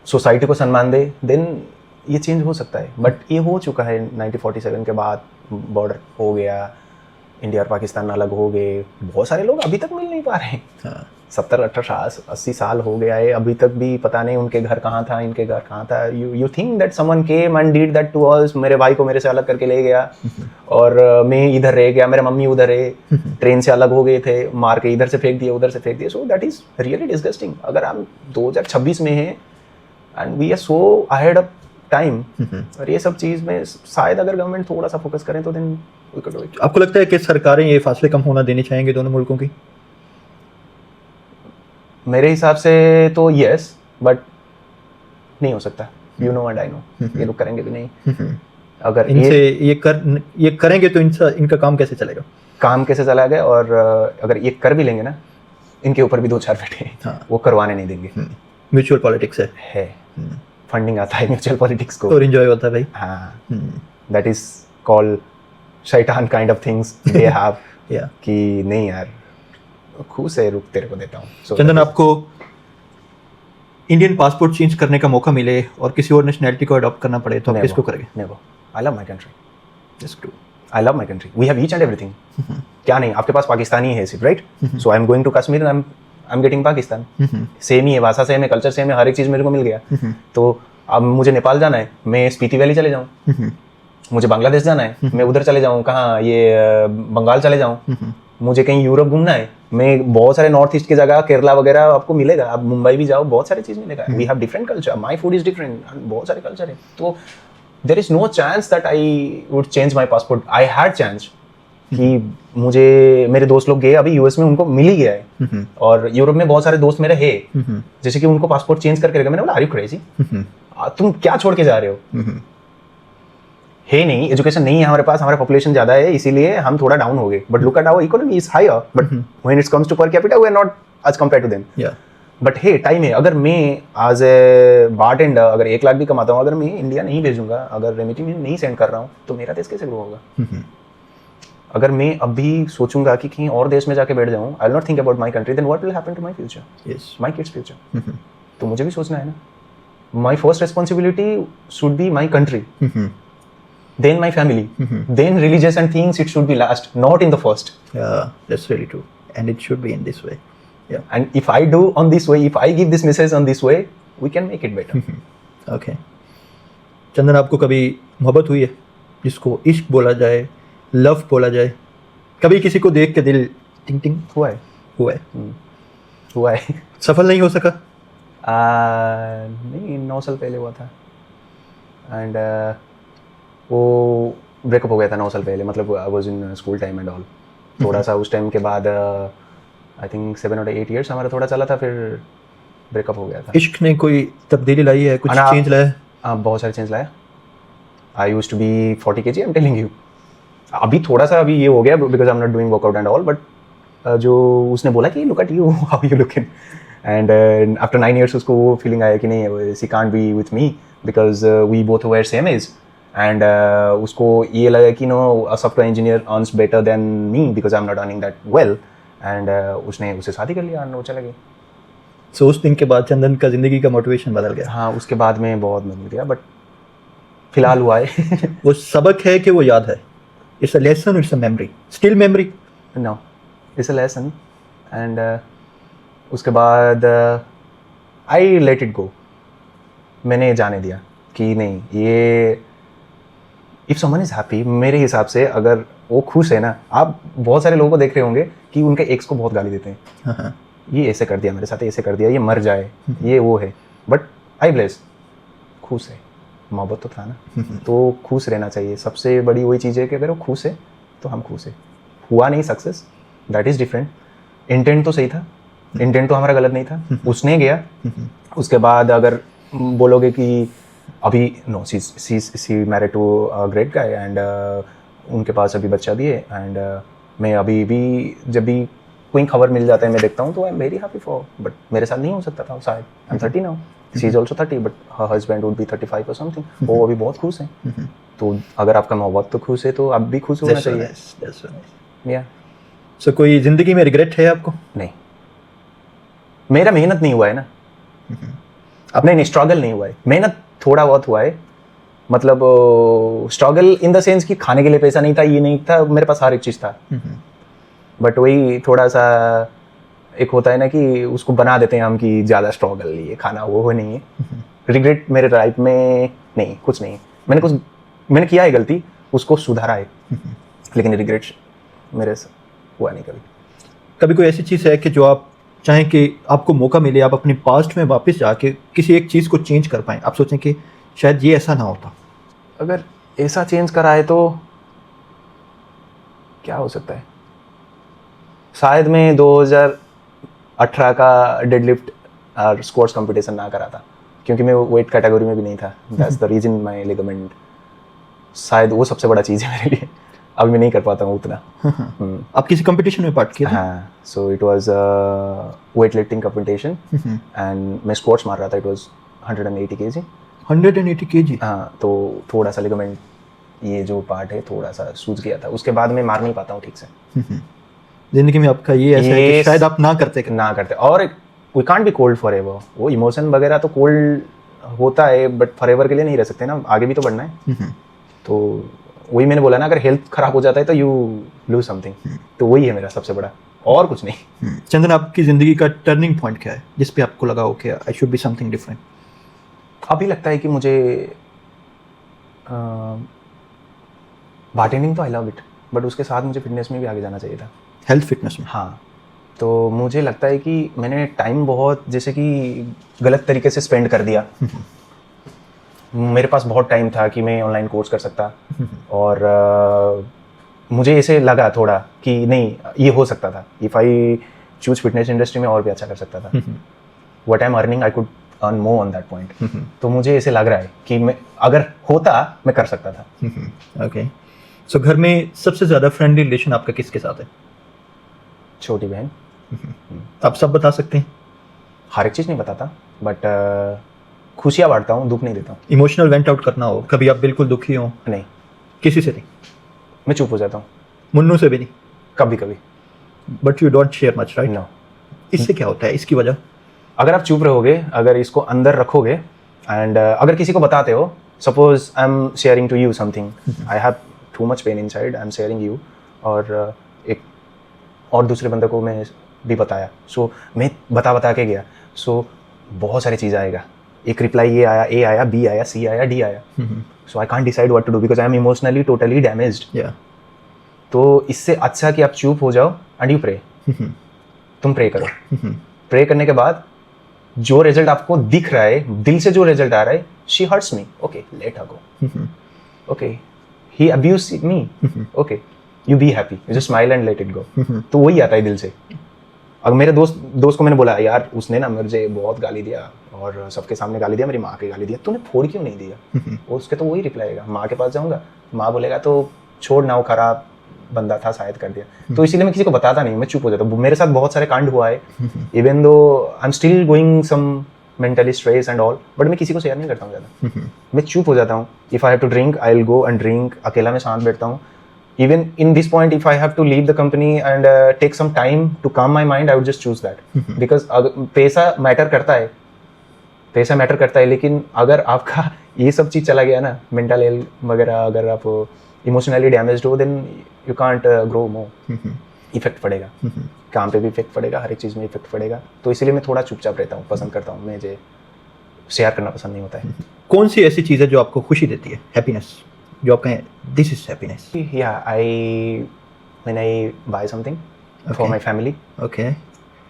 S2: सोसाइटी को सम्मान दे, देन ये चेंज हो सकता है. बट ये हो चुका है 1947 के बाद, बॉर्डर हो गया, इंडिया और पाकिस्तान अलग हो गए, बहुत सारे लोग अभी तक मिल नहीं पा रहे हैं.
S1: हाँ.
S2: 70-80 साल हो गया है, अभी तक भी पता नहीं उनके घर कहाँ था, इनके घर कहाँ था. You think that someone came and did that to us, मेरे भाई को मेरे से अलग करके ले गया और मैं इधर रह गया, मेरे मम्मी उधर है, ट्रेन से अलग हो गए थे, मार के इधर से फेंक दिए उधर से फेंक दिए. So that is really disgusting. अगर हम 2026 में हैं and we are so ahead of time, और ये सब चीज़ में शायद अगर गवर्नमेंट थोड़ा सा फोकस करें तो then we could do it.
S1: आपको लगता है कि सरकारें ये फासले कम होना देनी चाहेंगे दोनों मुल्कों की?
S2: मेरे हिसाब से तो यस, बट नहीं हो सकता. You know and I know, ये लोग करेंगे भी नहीं. अगर
S1: इनसे ये करेंगे तो इनका काम कैसे चलेगा?
S2: काम कैसे चलाएगा? और अगर ये कर भी लेंगे ना, इनके ऊपर भी 2-4 बैठे हैं.
S1: हाँ.
S2: वो करवाने नहीं देंगे.
S1: म्यूचुअल पॉलिटिक्स है.
S2: फंडिंग आता है म्यूचुअल पॉलिटिक्स को,
S1: और एंजॉय होता है भाई.
S2: हाँ, दैट इज कॉल्ड शैतान kind of things they have. कि नहीं यार खुश है, रुक तेरे को देता हूँ.
S1: चंदन, आपको इंडियन पासपोर्ट चेंज करने का मौका मिले और किसी और नेशनैलिटी को अडॉप्ट करना पड़े तो आप किसको करेंगे?
S2: Never. I love my country.
S1: That's true.
S2: I love my country. We have each and everything. क्या नहीं, आपके पास पाकिस्तानी है सिर्फ, right? So I am going to Kashmir and I am getting Pakistan. Same ही है, भाषा सेम है, कल्चर सेम है, हर एक चीज़ मेरे को मिल गया. तो अब मुझे नेपाल जाना है, मैं स्पीति वैली चले जाऊँ. मुझे बांग्लादेश जाना है, मैं उधर चले जाऊँ, कहाँ ये बंगाल चले जाऊँ. मुझे कहीं यूरोप घूमना है, मैं बहुत सारे नॉर्थ ईस्ट की जगह केरला वगैरह आपको मिलेगा. आप मुंबई भी जाओ, बहुत सारी चीज़ मिलेगा. We have different culture, my food is different, बहुत सारे कल्चर है. तो there is no chance that I would change my passport. I had chance कि मुझे, मेरे दोस्त लोग गए अभी यूएस में, उनको मिल ही गया है. और यूरोप में बहुत सारे दोस्त मेरे हैं जैसे कि उनको पासपोर्ट चेंज करके रखा. मैंने बोला आर यू क्रेजी, तुम क्या छोड़ के जा रहे हो? है नहीं, एजुकेशन नहीं है हमारे पास, हमारा पॉपुलेशन ज़्यादा है, इसीलिए हम थोड़ा डाउन हो गए. But look at our economy is higher, but when it's comes to per capita we are not as compare to them. But hey time है. अगर मैं एज ए बारटेंडर अगर 1 लाख भी कमाता हूँ, अगर मैं इंडिया नहीं भेजूंगा, अगर रेमिटी में नहीं सेंड कर रहा हूँ, तो मेरा देश कैसे ग्रो होगा? अगर मैं अभी सोचूंगा कि कहीं और देश में जाके बैठ जाऊँ, I will not think about my country, then what will happen to my future, my kids future. तो मुझे भी सोचना है ना. My first responsibility should be my country, then my family, then religious and things, it should be last, not in the first.
S1: Yeah, that's really true, and it should be in this way. Yeah,
S2: and if I do on this way, if I give this message on this way, we can make it better.
S1: Okay. चंदन, आपको कभी मोहब्बत हुई है जिसको इश्क बोला जाए, love बोला जाए? कभी किसी को देख के दिल टिंग टिंग
S2: हुआ है? हुआ है.
S1: सफल नहीं हो सका?
S2: नहीं, 9 साल पहले हुआ था. एंड वो ब्रेकअप हो गया था 9 साल पहले. मतलब I was in school time and all. थोड़ा सा उस टाइम के बाद आई थिंक 7 और 8 ईयर्स हमारा थोड़ा चला था, फिर ब्रेकअप हो गया था.
S1: इश्क ने कोई तब्दीली लाई है, कुछ चेंज लाया?
S2: बहुत सारे चेंज लाया. I used to be 40 kg, I am telling you. अभी थोड़ा सा अभी ये हो गया because I am not doing workout and all. But जो उसने बोला कि look at you, how you looking, and after 9 years उसको वो फीलिंग आया कि नहीं, she can't be with me because we both were same age. And उसको ये लगा कि no a software engineer earns better than me because I am not earning that well, and उसने उससे शादी कर लिया और वो चला गया।
S1: सो उस दिन के बाद चंदन का जिंदगी का मोटिवेशन बदल गया।
S2: हाँ, उसके बाद में बहुत बदल गया, बट फिलहाल हुआ है।
S1: वो सबक है कि वो याद है, it's a lesson, it's a memory, still memory.
S2: No, it's a lesson, and उसके बाद आई लेट इट गो। मैंने जाने दिया कि नहीं, ये इफ़ समवन इज़ हैप्पी, मेरे हिसाब से अगर वो खुश है ना, आप बहुत सारे लोगों को देख रहे होंगे कि उनके एक्स को बहुत गाली देते हैं,
S1: हाँ,
S2: ये ऐसे कर दिया मेरे साथ, ऐसे कर दिया, ये मर जाए, ये वो है, बट आई ब्लेस, खुश है, मोहब्बत तो था ना, तो खुश रहना चाहिए। सबसे बड़ी वही चीज़ है कि अगर वो खुश है तो हम खुश है। हुआ नहीं success, that is different, intent तो सही था, इंटेंट तो हमारा गलत नहीं था, उसने गया। उसके बाद अगर बोलोगे कि अभी no, she married to a great guy and उनके पास अभी बच्चा भी है, एंड मैं अभी भी जब भी कोई खबर मिल जाता है मैं देखता हूँ तो I am very happy for, but मेरे साथ नहीं हो सकता था शायद। I am 30 now, she is also 30, but her husband would be 35 और समथिंग, वो अभी बहुत खुश हैं। तो अगर आपका मोहब्बत तो खुश है तो आप भी खुश होना चाहिए। या
S1: सो कोई जिंदगी में रिग्रेट है आपको?
S2: नहीं, मेरा मेहनत नहीं हुआ है ना, नहीं स्ट्रगल नहीं हुआ है, मेहनत थोड़ा बहुत हुआ है, मतलब स्ट्रगल इन द सेंस कि खाने के लिए पैसा नहीं था, ये नहीं था, मेरे पास हर एक चीज़ था, बट वही थोड़ा सा एक होता है ना कि उसको बना देते हैं हम कि ज़्यादा स्ट्रगल ये खाना वो नहीं है। रिग्रेट मेरे लाइफ में नहीं, कुछ नहीं, मैंने किया है गलती, उसको सुधारा है, लेकिन रिग्रेट मेरे से हुआ नहीं कभी।
S1: कभी कोई ऐसी चीज़ है कि जो आप चाहें कि आपको मौका मिले, आप अपने पास्ट में वापस जाके किसी एक चीज़ को चेंज कर पाएँ, आप सोचें कि शायद ये ऐसा ना होता?
S2: अगर ऐसा चेंज करा है तो क्या हो सकता है, शायद मैं 2018 का डेडलिफ्ट और स्क्वाट्स कंपटीशन ना करा था, क्योंकि मैं वेट कैटेगरी में भी नहीं था, that's the reason my ligament, शायद वो सबसे बड़ा चीज़ है मेरे लिए, अभी मैं नहीं कर पाता हूँ उतना।
S1: आप किसी कंपटीशन में पार्ट किए थे?
S2: हाँ, so it was weight lifting competition and मैं स्क्वाट्स मार रहा था, इट वाज 180 kg।
S1: 180 kg?
S2: हाँ, तो थोड़ा सा लिगामेंट ये जो पार्ट है थोड़ा सा सूज गया था, उसके बाद मैं मार नहीं पाता हूँ ठीक से।
S1: जिंदगी में आपका ये ऐसा है कि शायद आप ना करते
S2: और we can't be cold forever, वो इमोशन वगैरह तो कोल्ड होता है बट फॉर एवर के लिए नहीं रह सकते ना, आगे भी तो बढ़ना है। तो वही मैंने बोला ना, अगर हेल्थ खराब हो जाता है तो यू लूज समथिंग, तो वही है मेरा सबसे बड़ा, और कुछ नहीं।
S1: चंदन, आपकी जिंदगी का टर्निंग पॉइंट क्या है जिस पे आपको लगा हो कि I should be something different?
S2: अभी लगता है कि मुझे बार्टेंडिंग तो आई लव इट, बट उसके साथ मुझे फिटनेस में भी आगे जाना चाहिए था,
S1: हेल्थ फिटनेस में।
S2: हाँ, तो मुझे लगता है कि मैंने टाइम बहुत जैसे कि गलत तरीके से स्पेंड कर दिया। मेरे पास बहुत टाइम था कि मैं ऑनलाइन कोर्स कर सकता, और मुझे ऐसे लगा थोड़ा कि नहीं ये हो सकता था, if I choose fitness industry में और भी अच्छा कर सकता था, what I am earning I could earn more on that point. तो मुझे ऐसे लग रहा है कि मैं अगर होता मैं कर सकता था।
S1: ओके, सो घर में सबसे ज़्यादा फ्रेंडली रिलेशन आपका किसके साथ है?
S2: छोटी बहन।
S1: आप सब बता सकते हैं?
S2: हर एक चीज़ नहीं बताता, बट खुशियाँ बांटता हूँ, दुख नहीं देता हूँ।
S1: इमोशनल वेंट आउट करना हो, कभी आप बिल्कुल दुखी हो?
S2: नहीं,
S1: किसी से नहीं?
S2: मैं चुप हो जाता हूँ।
S1: मुन्नू से भी नहीं?
S2: कभी कभी।
S1: But you don't share much, right?
S2: No.
S1: इससे क्या होता है, इसकी वजह?
S2: अगर आप चुप रहोगे, अगर इसको अंदर रखोगे, एंड अगर किसी को बताते हो, suppose I am sharing to you something, I have too much pain inside, I am sharing you, और एक और दूसरे बंदे को मैं भी बताया, सो मैं बता के गया, सो बहुत सारी चीज़ आएगा, एक रिप्लाई ये आया, ए आया, बी आया, सी आया, डी आया, so I can't decide what to do because I am emotionally totally damaged. तो इससे अच्छा कि आप चुप हो जाओ एंड यू प्रे। तुम प्रे करो, प्रे करने के बाद जो रिजल्ट आपको दिख रहा है, दिल से जो रिजल्ट आ रहा है, she hurts me, okay let her go, okay he abused me, okay you be happy, you just smile and let it go. तो वही आता है दिल से। अगर मेरे दोस्त को मैंने बोला, यार उसने ना मुझे बहुत गाली दिया और सबके सामने गाली दिया, मेरी माँ के गाली दिया, तूने फोड़ क्यों नहीं दिया? उसके तो वही रिप्लाई आएगा, माँ के पास जाऊँगा, माँ बोलेगा तो छोड़ ना, वो खराब बंदा था शायद कर दिया। तो इसीलिए मैं किसी को बताता नहीं, मैं चुप हो जाता हूँ। मेरे साथ बहुत सारे कांड हुआ है, even though I am still going some mentally stress and all, but मैं किसी को शेयर नहीं करता हूँ ज़्यादा। मैं चुप हो जाता हूँ। If I have to drink I will go and drink, अकेला मैं शांत बैठता हूँ। Even in this point if I have to leave the company and take some time to calm my mind, I would just choose that, because पैसा matter करता है, पैसा matter करता है, लेकिन अगर आपका ये सब चीज़ चला गया ना, मेंटल हेल्थ वगैरह, अगर आप इमोशनली डैमेज्ड हो, then you can't grow more. Effect पड़ेगा, काम पे भी इफेक्ट पड़ेगा, हर एक चीज़ में इफेक्ट पड़ेगा। तो इसीलिए मैं थोड़ा चुपचाप रहता हूँ, पसंद करता हूँ, मुझे शेयर करना पसंद नहीं होता है।
S1: कौन सी ऐसी चीज़ है जो आपको खुशी देती है, हैप्पीनेस, जो आप कहें दिस इज हैप्पीनेस?
S2: या when I buy something for my family.
S1: Okay,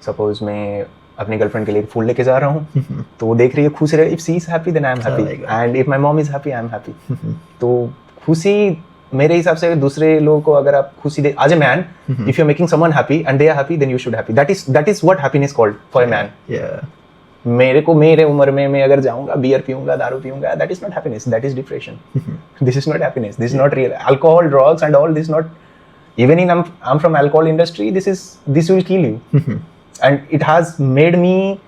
S2: suppose मैं अपनी गर्लफ्रेंड के लिए फूल लेके जा रहा हूँ, तो वो देख रही है, खुश रहे। If she is happy then I am happy, and if my mom is happy I am happy. तो खुशी मेरे हिसाब से दूसरे लोगों को अगर आप खुशी दे, as a man, if you are making someone happy and they are happy, then you should happy. That is what happiness called for a man. मेरे को मेरे उम्र में मैं अगर जाऊंगा, बियर पीऊंगा, दारू पीऊंगा, that is not happiness, that is depression. This is not happiness, this is not real. Alcohol, drugs and all this not, even in I'm from alcohol industry, this will kill you. And it has made me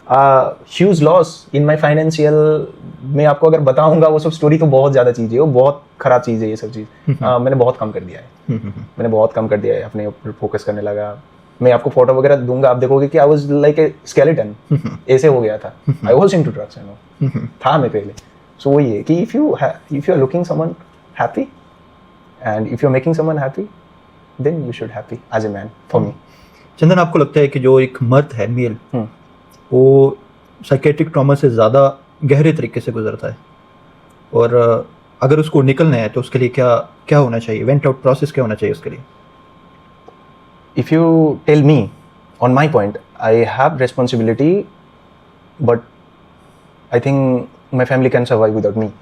S2: a huge loss in my financial। मैं आपको अगर बताऊंगा वो सब story तो बहुत ज़्यादा चीज़ है, वो बहुत ख़राब चीज़ है ये सब चीज़। मैंने बहुत कम कर दिया है, मैंने बहुत कम कर दिया है, अपने ऊपर फोकस करने लगा। मैं आपको फोटो वगैरह दूंगा, आप देखोगे कि I was like a skeleton, ऐसे हो गया था। I was into drugs, I know, था मैं पहले। सो वही है कि if you are looking someone happy and if you're making someone happy, then you should happy as a man, for me।
S1: चंदन, आपको लगता है कि जो एक मर्द है, मेल, वो साइकेट्रिक ट्रॉमा से ज़्यादा गहरे तरीके से गुजरता है, और अगर उसको निकलना है तो उसके लिए क्या होना चाहिए, वेंट आउट प्रोसेस क्या होना चाहिए उसके लिए?
S2: If you tell me on my point, I have responsibility, but I think my family can survive without me,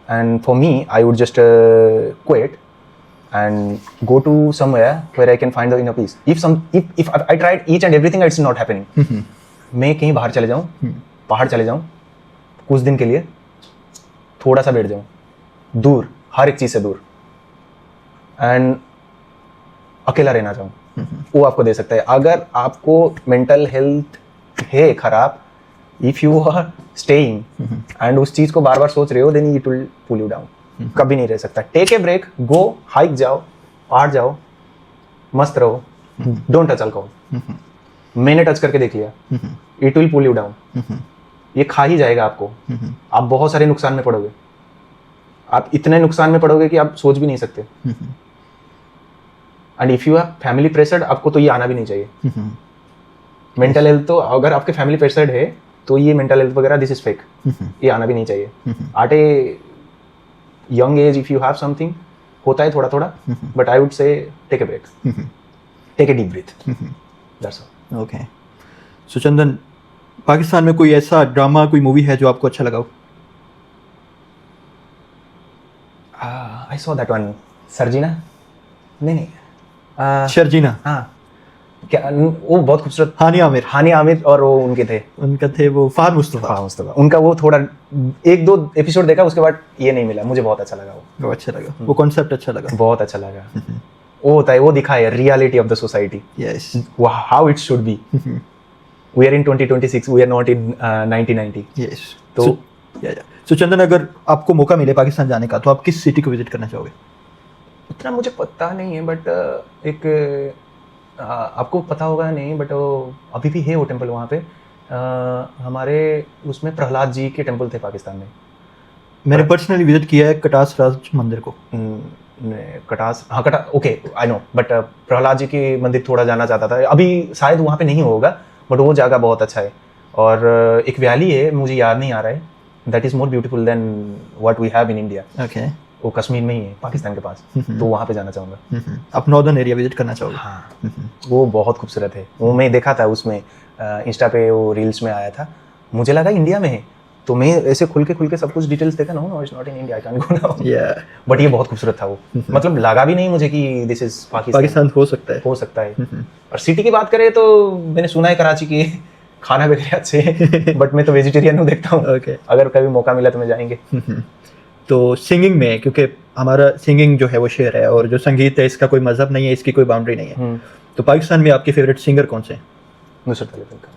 S2: and for me I would just quit and go to somewhere where I can find the inner peace. If I tried each and everything, it's not happening। मैं कहीं बाहर चले जाऊँ, पहाड़ चले जाऊँ कुछ दिन के लिए, थोड़ा सा बैठ जाऊँ दूर, हर एक चीज़ से दूर, एंड अकेला रहना चाहूँ, वो आपको दे सकता है। अगर आपको मेंटल हेल्थ है खराब, if you are staying and उस चीज़ को बार बार सोच रहे हो, then it will pull you down. कभी नहीं रह सकता। Take a break, go hike जाओ, पहाड़ जाओ, मस्त रहो, डोंट टच अल्कोहल। मैंने टच करके देख लिया, it will pull you down. ये खा ही जाएगा आपको, आप बहुत सारे नुकसान में पड़ोगे, आप इतने नुकसान में पड़ोगे कि आप सोच भी नहीं सकते। And if you are family pressured, आपको तो ये आना भी नहीं चाहिए। मेंटल हेल्थ तो अगर आपके फैमिली प्रेशर्ड है तो ये मेंटल हेल्थ वगैरह दिस इज फेक, ये आना भी नहीं चाहिए। At a young age if you have something, होता है थोड़ा थोड़ा, but I would say take a break, take a deep breath, that's all.
S1: Okay, so Chandan, Pakistan में कोई ऐसा ड्रामा, कोई मूवी है जो आपको अच्छा लगा हो?
S2: आई सॉ दैट वन, सर्जिना, नहीं
S1: शर्जीना,
S2: हाँ, क्या वो बहुत खूबसूरत,
S1: हानी आमिर
S2: और वो उनके थे,
S1: वो फहद मुस्तफा,
S2: उनका वो थोड़ा 1-2 एपिसोड देखा, उसके बाद ये नहीं मिला, मुझे बहुत अच्छा लगा वो
S1: अच्छा लगा, वो कॉन्सेप्ट अच्छा लगा,
S2: बहुत अच्छा लगा। वो होता है, वो दिखाया reality of the society,
S1: yes,
S2: how it should be. We are in 2026, we are not in 1990,
S1: yes. तो चंदन, अगर आपको मौका मिले पाकिस्तान जाने का, तो आप किस सिटी को विजिट करना चाहोगे?
S2: उतना मुझे पता नहीं है, बट एक आपको पता होगा नहीं, बट अभी भी है वो टेम्पल वहाँ पे। हमारे उसमें प्रहलाद जी के टेम्पल थे पाकिस्तान में।
S1: मैंने पर्सनली विजिट किया है कटास राज मंदिर को।
S2: Okay, I know, but Prahlad ji के मंदिर थोड़ा जाना चाहता था। अभी शायद वहाँ पे नहीं होगा, बट वो जगह बहुत अच्छा है। और एक वैली है, मुझे याद नहीं आ रहा है, that is more beautiful than what we have in India.
S1: Okay,
S2: वो कश्मीर में ही है, पाकिस्तान के पास, तो वहाँ पे जाना चाहूँगा।
S1: आप नॉर्दर्न एरिया विजिट करना चाहोगे?
S2: हाँ, वो बहुत खूबसूरत है। वो मैं देखा था उसमें, इंस्टा पे वो रील्स में आया था, मुझे लगा इंडिया में है, तो मैं ऐसे खुल के सब कुछ डिटेल्स देखा, no it's not in India, I can go now. But ये बहुत खूबसूरत था वो, मतलब लगा भी नहीं मुझे कि दिस इज
S1: पाकिस्तान हो सकता है।
S2: और सिटी की बात करें तो मैंने सुना है कराची की खाना वगैरह अच्छे है, बट मैं तो वेजिटेरियन हूँ, देखता हूँ। अगर कभी मौका मिला तो मैं जाएंगे।
S1: तो सिंगिंग में, क्योंकि हमारा सिंगिंग जो है वो शेर है, और जो संगीत है इसका कोई मजहब नहीं है, इसकी कोई बाउंड्री नहीं है, तो पाकिस्तान में आपके फेवरेट सिंगर कौन से हैं?
S2: नुसरत अली अब्बास खान।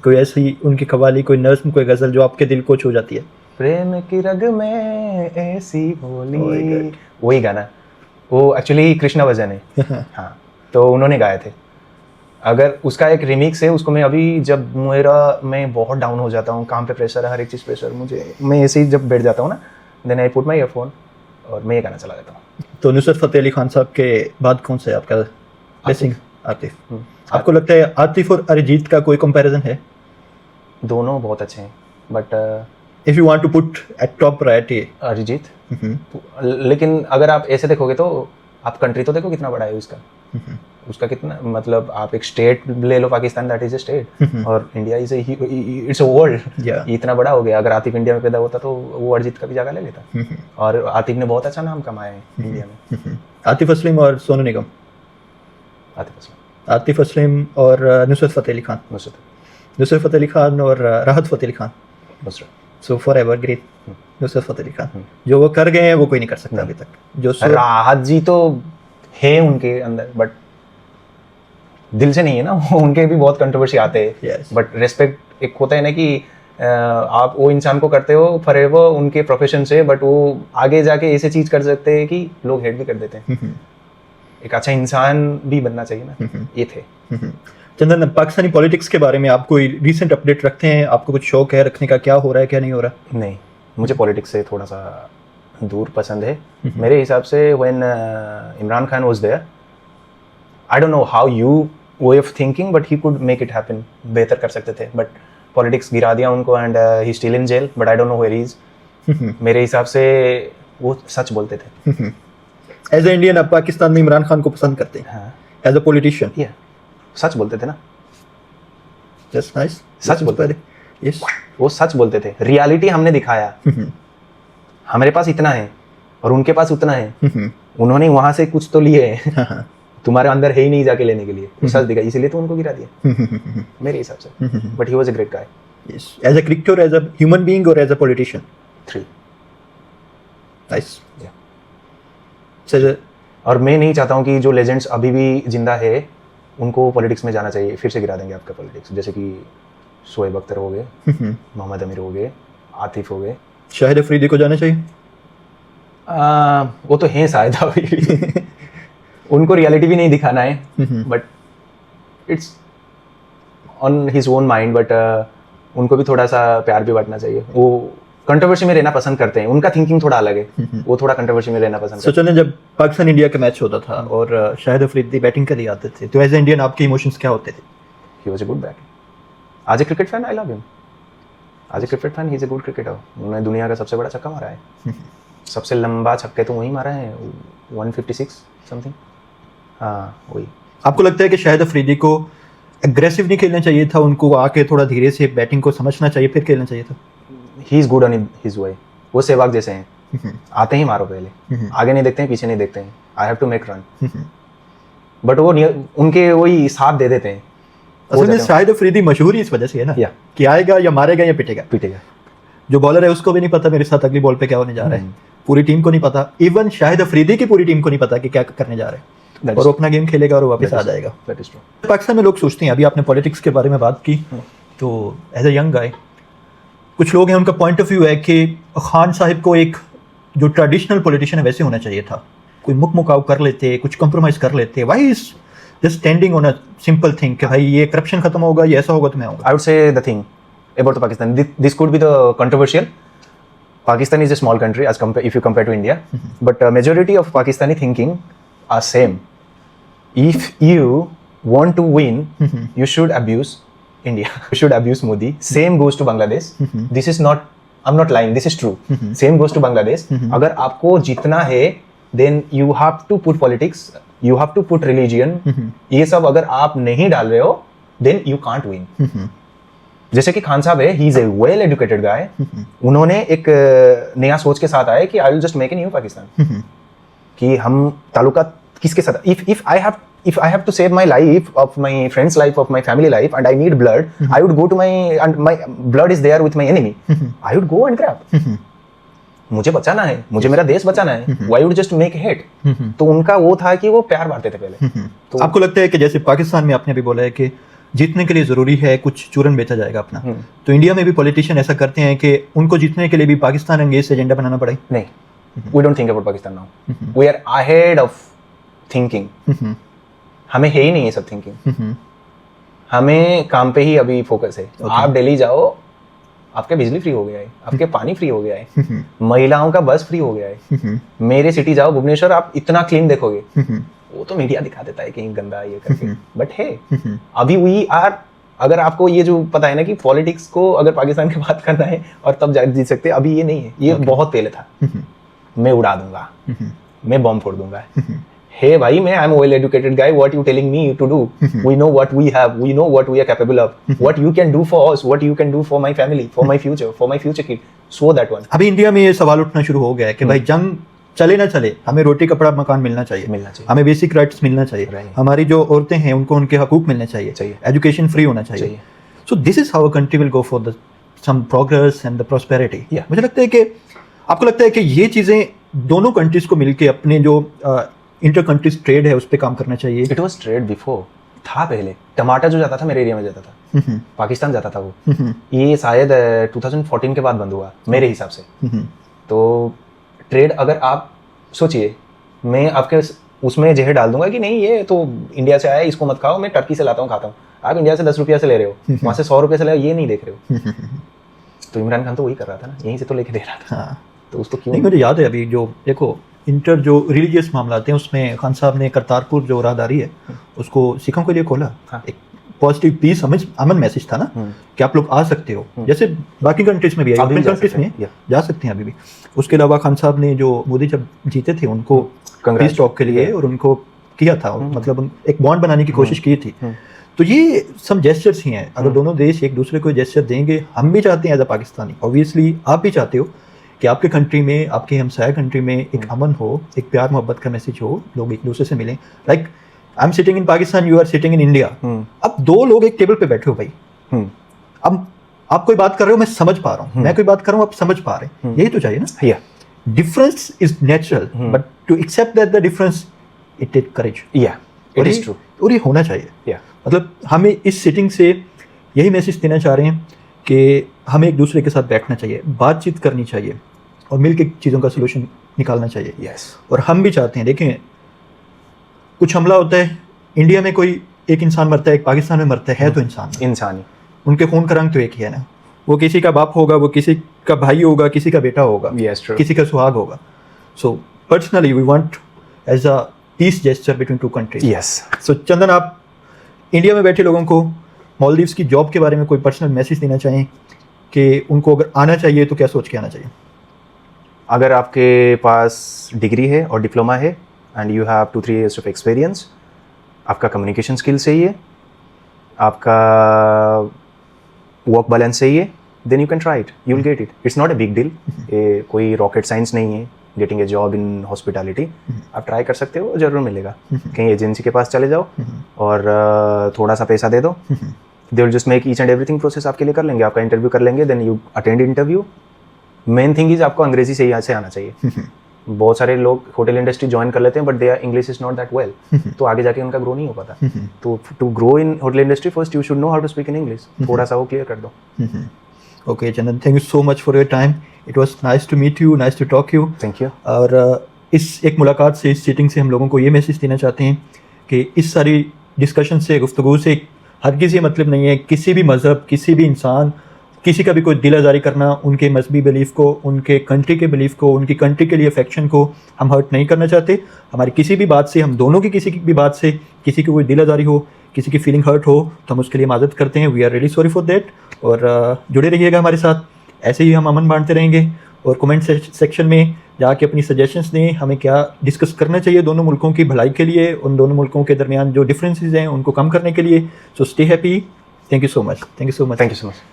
S1: कोई ऐसी उनकी कव्वाली, कोई नज़्म, कोई गज़ल जो आपके दिल को छू जाती है?
S2: प्रेम की रग में ऐसी बोली,
S1: Oh my God.
S2: वही गाना, वो एक्चुअली कृष्णा भजन है। हाँ, तो उन्होंने गाए थे। अगर उसका एक रिमिक्स है, उसको मैं अभी जब मैं बहुत डाउन हो जाता हूँ, काम पे प्रेशर है, हर एक चीज़ प्रेशर, मैं ऐसे ही जब बैठ जाता हूँ ना, then I put my earphone और मैं ये गाना चला देता हूँ।
S1: तो नुसरत फ़तेह अली खान साहब के बाद कौन सा है आपका बेसिंग? आतिफ। आपको लगता है आतिफ और अरिजीत का कोई कंपैरिजन है?
S2: दोनों बहुत अच्छे हैं, but
S1: if you want to put at top priority
S2: Arijit. लेकिन अगर आप ऐसे देखोगे तो आप कंट्री तो देखो कितना बड़ा है उसका कितना, मतलब आप एक स्टेट ले लो, Pakistan, that is a state, और India is it's a world. इतना बड़ा हो गया। अगर आतिफ इंडिया में पैदा होता तो वो अरिजीत का भी जगह ले लेता। और आतिफ ने बहुत अच्छा नाम कमाया है इंडिया में।
S1: आतिफ असलम और सोनू निगम? आतिफ असलम और नुसरत फ़तेह अली खान? नुसरत फ़तेह अली खान और राहत Fateh Ali Khan? So for ever great Nusrat Fateh Ali Khan. जो वो कर गए हैं वो कोई नहीं कर सकता अभी तक। जो
S2: राहत जी तो है उनके अंदर, बट दिल से नहीं है ना, वो उनके भी बहुत कंट्रोवर्सी आते हैं। बट रेस्पेक्ट एक होता है ना कि आप वो इंसान को करते हो फॉरएवर उनके प्रोफेशन से, बट वो आगे जाके ऐसे चीज कर सकते हैं कि लोग हेट भी कर देते हैं। एक अच्छा इंसान भी बनना चाहिए ना, ये थे।
S1: चंदन, पाकिस्तानी पॉलिटिक्स के बारे में आप कोई रीसेंट अपडेट रखते हैं? आपको कुछ शौक है रखने का, क्या हो रहा है क्या नहीं हो रहा?
S2: नहीं, मुझे पॉलिटिक्स से थोड़ा सा दूर पसंद है। मेरे हिसाब से when Imran Khan was there, I don't know how you way of thinking, but he could make it happen, बेहतर कर सकते थे, बट पॉलिटिक्स गिरा दिया उनको and he still in jail, but I don't know where he is. मेरे हिसाब से वो सच बोलते थे।
S1: एज ए इंडियन आप पाकिस्तान में इमरान खान को पसंद करते हैं?
S2: हाँ,
S1: एज अ पॉलिटिशियन?
S2: सच बोलते थे ना।
S1: Just nice.
S2: सच बोलते थे।
S1: यस,
S2: वो सच बोलते थे। रियलिटी हमने दिखाया। हमारे पास इतना है और उनके पास उतना है। उन्होंने वहां से कुछ तो लिए हैं, तुम्हारे अंदर है ही नहीं जाके लेने के लिए। वो सच दिखा, इसीलिए तो उनको गिरा दिया मेरे हिसाब से। But he was a great guy.
S1: Yes, as a cricketer, as a human being और एज अ पॉलिटिशियन?
S2: 3।
S1: नाइस।
S2: और मैं नहीं चाहता हूँ कि जो लेजेंड्स अभी भी जिंदा है उनको पॉलिटिक्स में जाना चाहिए, फिर से गिरा देंगे आपका पॉलिटिक्स। जैसे कि शोएब अख्तर हो गए, मोहम्मद अमीर हो गए, आतिफ हो गए।
S1: शाहिद अफरीदी को जाना चाहिए?
S2: वो तो हैं शायद अभी भी। उनको रियलिटी भी नहीं दिखाना है, but it's on his own mind. But उनको भी थोड़ा सा प्यार भी बांटना चाहिए। वो कंट्रोवर्सी में रहना पसंद करते हैं, उनका थिंकिंग थोड़ा अलग है। वो थोड़ा कंट्रोवर्सी में रहना पसंद करते हैं।
S1: सोचो, जब पाकिस्तान इंडिया का मैच होता था और शाहिद अफरीदी बैटिंग के लिए आते थे, तो एज ए इंडियन आपके इमोशंस क्या होते थे?
S2: He was a good batter. As a cricket fan, I love him. As a cricket fan, he is a good cricketer. उन्होंने दुनिया का सबसे बड़ा छक्का मारा है। सबसे लंबा छक्के तो वही मारा है, 156 समथिंग। हाँ, वही। आपको
S1: लगता है कि शाहिद अफरीदी को एग्रेसिव नहीं खेलना चाहिए था? उनको आके थोड़ा धीरे से बैटिंग को समझना चाहिए फिर खेलना चाहिए था?
S2: He is good on his way. वो सहवाग जैसे हैं, आते ही मारो पहले, आगे नहीं देखते हैं, पीछे नहीं देखते हैं। I have to make run, but वो उनके वही साथ दे देते हैं।
S1: असल में शाहिद अफरीदी मशहूर ही इस वजह से है ना, कि आएगा या मारेगा या पिटेगा। जो बॉलर है उसको भी नहीं पता मेरे साथ अगली बॉल पे क्या होने जा रहा है। पूरी टीम को नहीं पता, इवन शाहिद अफरीदी की पूरी टीम को नहीं पता कि क्या करने जा रहे हैं। और अपना गेम खेलेगा और वापस आ जाएगा। पाकिस्तान में लोग सोचते हैं, अभी आपने पॉलिटिक्स के बारे में बात की, तो एज ए यंग गाय कुछ लोग हैं उनका पॉइंट ऑफ व्यू है कि खान साहिब को एक जो ट्रेडिशनल पॉलिटिशियन है वैसे होना चाहिए था। कोई मुकाव कर लेते, कुछ कॉम्प्रोमाइज़ कर लेते। Why is just standing on a simple thing कि भाई ये करप्शन खत्म होगा, ये ऐसा होगा तो मैं आऊँगा।
S2: आई वुड से the thing about Pakistan, this could be the controversial. Pakistan is a small country as if you compare to India, but majority of Pakistani thinking are same. If you want to win, you should abuse India. You should abuse Modi. Same goes to Bangladesh. This is not, I'm not lying, this is true. Same goes to Bangladesh. अगर आपको जीतना है, then you have to put politics, you have to put religion. ये सब अगर आप नहीं डाल रहे हो, then you can't win. जैसे कि खान साहब है, he is a well educated guy. उन्होंने एक नया सोच के साथ आए कि I will just make a new Pakistan, कि हम ताल्लुका किसके साथ, if I have to save my life, of my friends life, of my family life, and I need blood, I would go to my, and my blood is there with my enemy, I would go and grab. मुझे बचाना है, मुझे मेरा देश बचाना है, why would just make hate. तो उनका वो था कि वो प्यार बांटते थे पहले।
S1: तो आपको लगता है कि जैसे पाकिस्तान में आपने भी बोला है कि जीतने के लिए ज़रूरी है कुछ चूरन बेचा जाएगा अपना। तो इंडिया में भी पॉलिटिशियन ऐसा करते हैं कि उनको जीतने के लिए भी पाकिस्तान अंगेज एजेंडा बनाना पड़े।
S2: नहीं, we don't think about Pakistan now, we are ahead of thinking. हमें है ही नहीं ये सब थिंकिंग, हमें काम पे ही अभी फोकस है। आप दिल्ली जाओ, आपके बिजली फ्री हो गया है, आपके पानी फ्री हो गया है, महिलाओं का बस फ्री हो गया है। मेरे सिटी जाओ भुवनेश्वर, आप इतना क्लीन देखोगे, वो तो मीडिया दिखा देता है कहीं गंदा ये करके, बट है अभी वी आर। अगर आपको ये जो पता है ना कि पॉलिटिक्स को अगर पाकिस्तान की बात करना है और तब जीत सकते हैं, अभी ये नहीं है, ये बहुत पहले था। मैं उड़ा दूंगा, मैं बॉम्ब फोड़ दूंगा। हे भाई, मैं I am well educated guy, what you telling me to do, we know what we have, we know what we are capable of, what you can do for us, what you can do for my family, for my future kid, so that one.
S1: अभी India में ये सवाल उठना शुरू हो गया है कि भाई जंग चले ना चले, हमें रोटी कपड़ा मकान मिलना चाहिए, हमें बेसिक राइट्स मिलना चाहिए, हमारी जो औरतें हैं उनको उनके हकूक मिलने चाहिए, एजुकेशन फ्री होना चाहिए। So this is how a country will go for the some progress and the prosperity. मुझे लगता है कि आपको लगता है कि ये चीज़ें दोनों कंट्रीज को मिलके अपने जो इंटर कंट्रीज ट्रेड है उस पर काम करना चाहिए।
S2: इट वाज ट्रेड बिफोर, था पहले। टमाटर जो जाता था मेरे एरिया में जाता था, पाकिस्तान जाता था वो, ये शायद 2014 के बाद बंद हुआ मेरे हिसाब से। तो ट्रेड, अगर आप सोचिए, मैं आपके उसमें जहर डाल दूंगा कि नहीं ये तो इंडिया से आया है, इसको मत खाओ, मैं टर्की से लाता हूँ खाता हूँ, आप इंडिया से 10 रुपया से ले रहे हो, वहाँ से 100 रुपये से ले रहे हो, ये नहीं देख रहे हो। तो इमरान खान तो वही कर रहा था ना, यहीं से तो लेके दे रहा था। तो उसको क्यों
S1: नहीं, मुझे याद है अभी जो देखो इंटर जो रिलीजियस मामला हैं उसमें खान साहब ने करतारपुर जो राहदारी है उसको सिखों के लिए खोला। एक पॉजिटिव पीस अमन मैसेज था ना कि आप लोग आ सकते हो, जैसे बाकी कंट्रीज में भी है, कंट्रीज में जा सकते हैं अभी भी। उसके अलावा खान साहब ने जो मोदी जब जीते थे उनको पीस टॉक के लिए और उनको किया था, मतलब एक बॉन्ड बनाने की कोशिश की थी। तो ये सम जेस्चर्स ही हैं। अगर दोनों देश एक दूसरे को जेस्चर देंगे, हम भी चाहते हैं एज अ पाकिस्तानी, ऑब्वियसली आप भी चाहते हो कि आपके कंट्री में, आपके हमसाया कंट्री में एक अमन हो, एक प्यार मोहब्बत का मैसेज हो, लोग एक दूसरे से मिलें। Like I am sitting in Pakistan, you are sitting in India. अब दो लोग एक टेबल पे बैठे हो भाई, अब आप कोई बात कर रहे हो, मैं समझ पा रहा हूँ, मैं कोई बात कर रहा हूँ, आप समझ पा रहे हैं, यही तो चाहिए ना। Difference is natural, but to accept that the difference it take courage.
S2: It is true,
S1: और ये होना चाहिए। मतलब हमें इस सिटिंग से यही मैसेज देना चाह रहे हैं कि हमें एक दूसरे के साथ बैठना चाहिए, बातचीत करनी चाहिए और मिलकर चीज़ों का सलूशन निकालना चाहिए। और हम भी चाहते हैं, देखें कुछ हमला होता है, इंडिया में कोई एक इंसान मरता है, एक पाकिस्तान में मरता है तो इंसान ही, उनके खून का रंग तो एक ही है ना। वो किसी का बाप होगा, वो किसी का भाई होगा, किसी का बेटा होगा, किसी का सुहाग होगा। So personally we want as a peace gesture between two countries. So Chandan, आप इंडिया में बैठे लोगों को मालदीव्स की जॉब के बारे में कोई पर्सनल मैसेज देना चाहें कि उनको अगर आना चाहिए तो क्या सोच के आना चाहिए?
S2: अगर आपके पास डिग्री है और डिप्लोमा है and you have 2-3 years of experience, आपका कम्युनिकेशन स्किल सही है, आपका वर्क बैलेंस सही है, then you can try it, you will get it. It's not a big deal, कोई रॉकेट साइंस नहीं है getting a job in hospitality. आप ट्राई कर सकते हो, जरूर मिलेगा। कहीं एजेंसी के पास चले जाओ और थोड़ा सा पैसा दे दो, they will just make each and everything process आपके लिए कर लेंगे, आपका इंटरव्यू कर लेंगे, then you attend interview. Main thing is आपको अंग्रेजी से यहाँ से आना चाहिए। बहुत सारे लोग होटल इंडस्ट्री ज्वाइन कर लेते हैं but there English is not that well, तो आगे जाके उनका ग्रो नहीं हो पाता। तो to grow in hotel industry first you should know how to speak in English, थोड़ा सा वो क्लियर कर दो।
S1: Okay Chandan, thank you so much for your time, it was nice to meet you, nice to talk you.
S2: Thank you.
S1: और इस एक मुलाकात से, इस सीटिंग से हम लोगों को ये मैसेज देना चाहते हैं कि इस सारी डिस्कशन से, गुफ्तगू से हर किसी मतलब नहीं है, किसी भी मज़हब, किसी भी इंसान, किसी का भी कोई दिल आज़ारी करना, उनके मजहबी बिलीफ को, उनके कंट्री के बिलीफ को, उनकी कंट्री के लिए अफेक्शन को हम हर्ट नहीं करना चाहते। हमारी किसी भी बात से, हम दोनों की किसी की भी बात से किसी की कोई दिल आज़ारी हो, किसी की फीलिंग हर्ट हो तो हम उसके लिए माजरत करते हैं। We are really sorry for that. और जुड़े रहिएगा हमारे साथ, ऐसे ही हम अमन बांटते रहेंगे। और कमेंट सेक्शन में जाके अपनी सजेशंस दें, हमें क्या डिस्कस करना चाहिए दोनों मुल्कों की भलाई के लिए, उन दोनों मुल्कों के दरमियान जो डिफरेंसेस हैं उनको कम करने के लिए। So stay happy. Thank you so much.
S2: Thank you so much.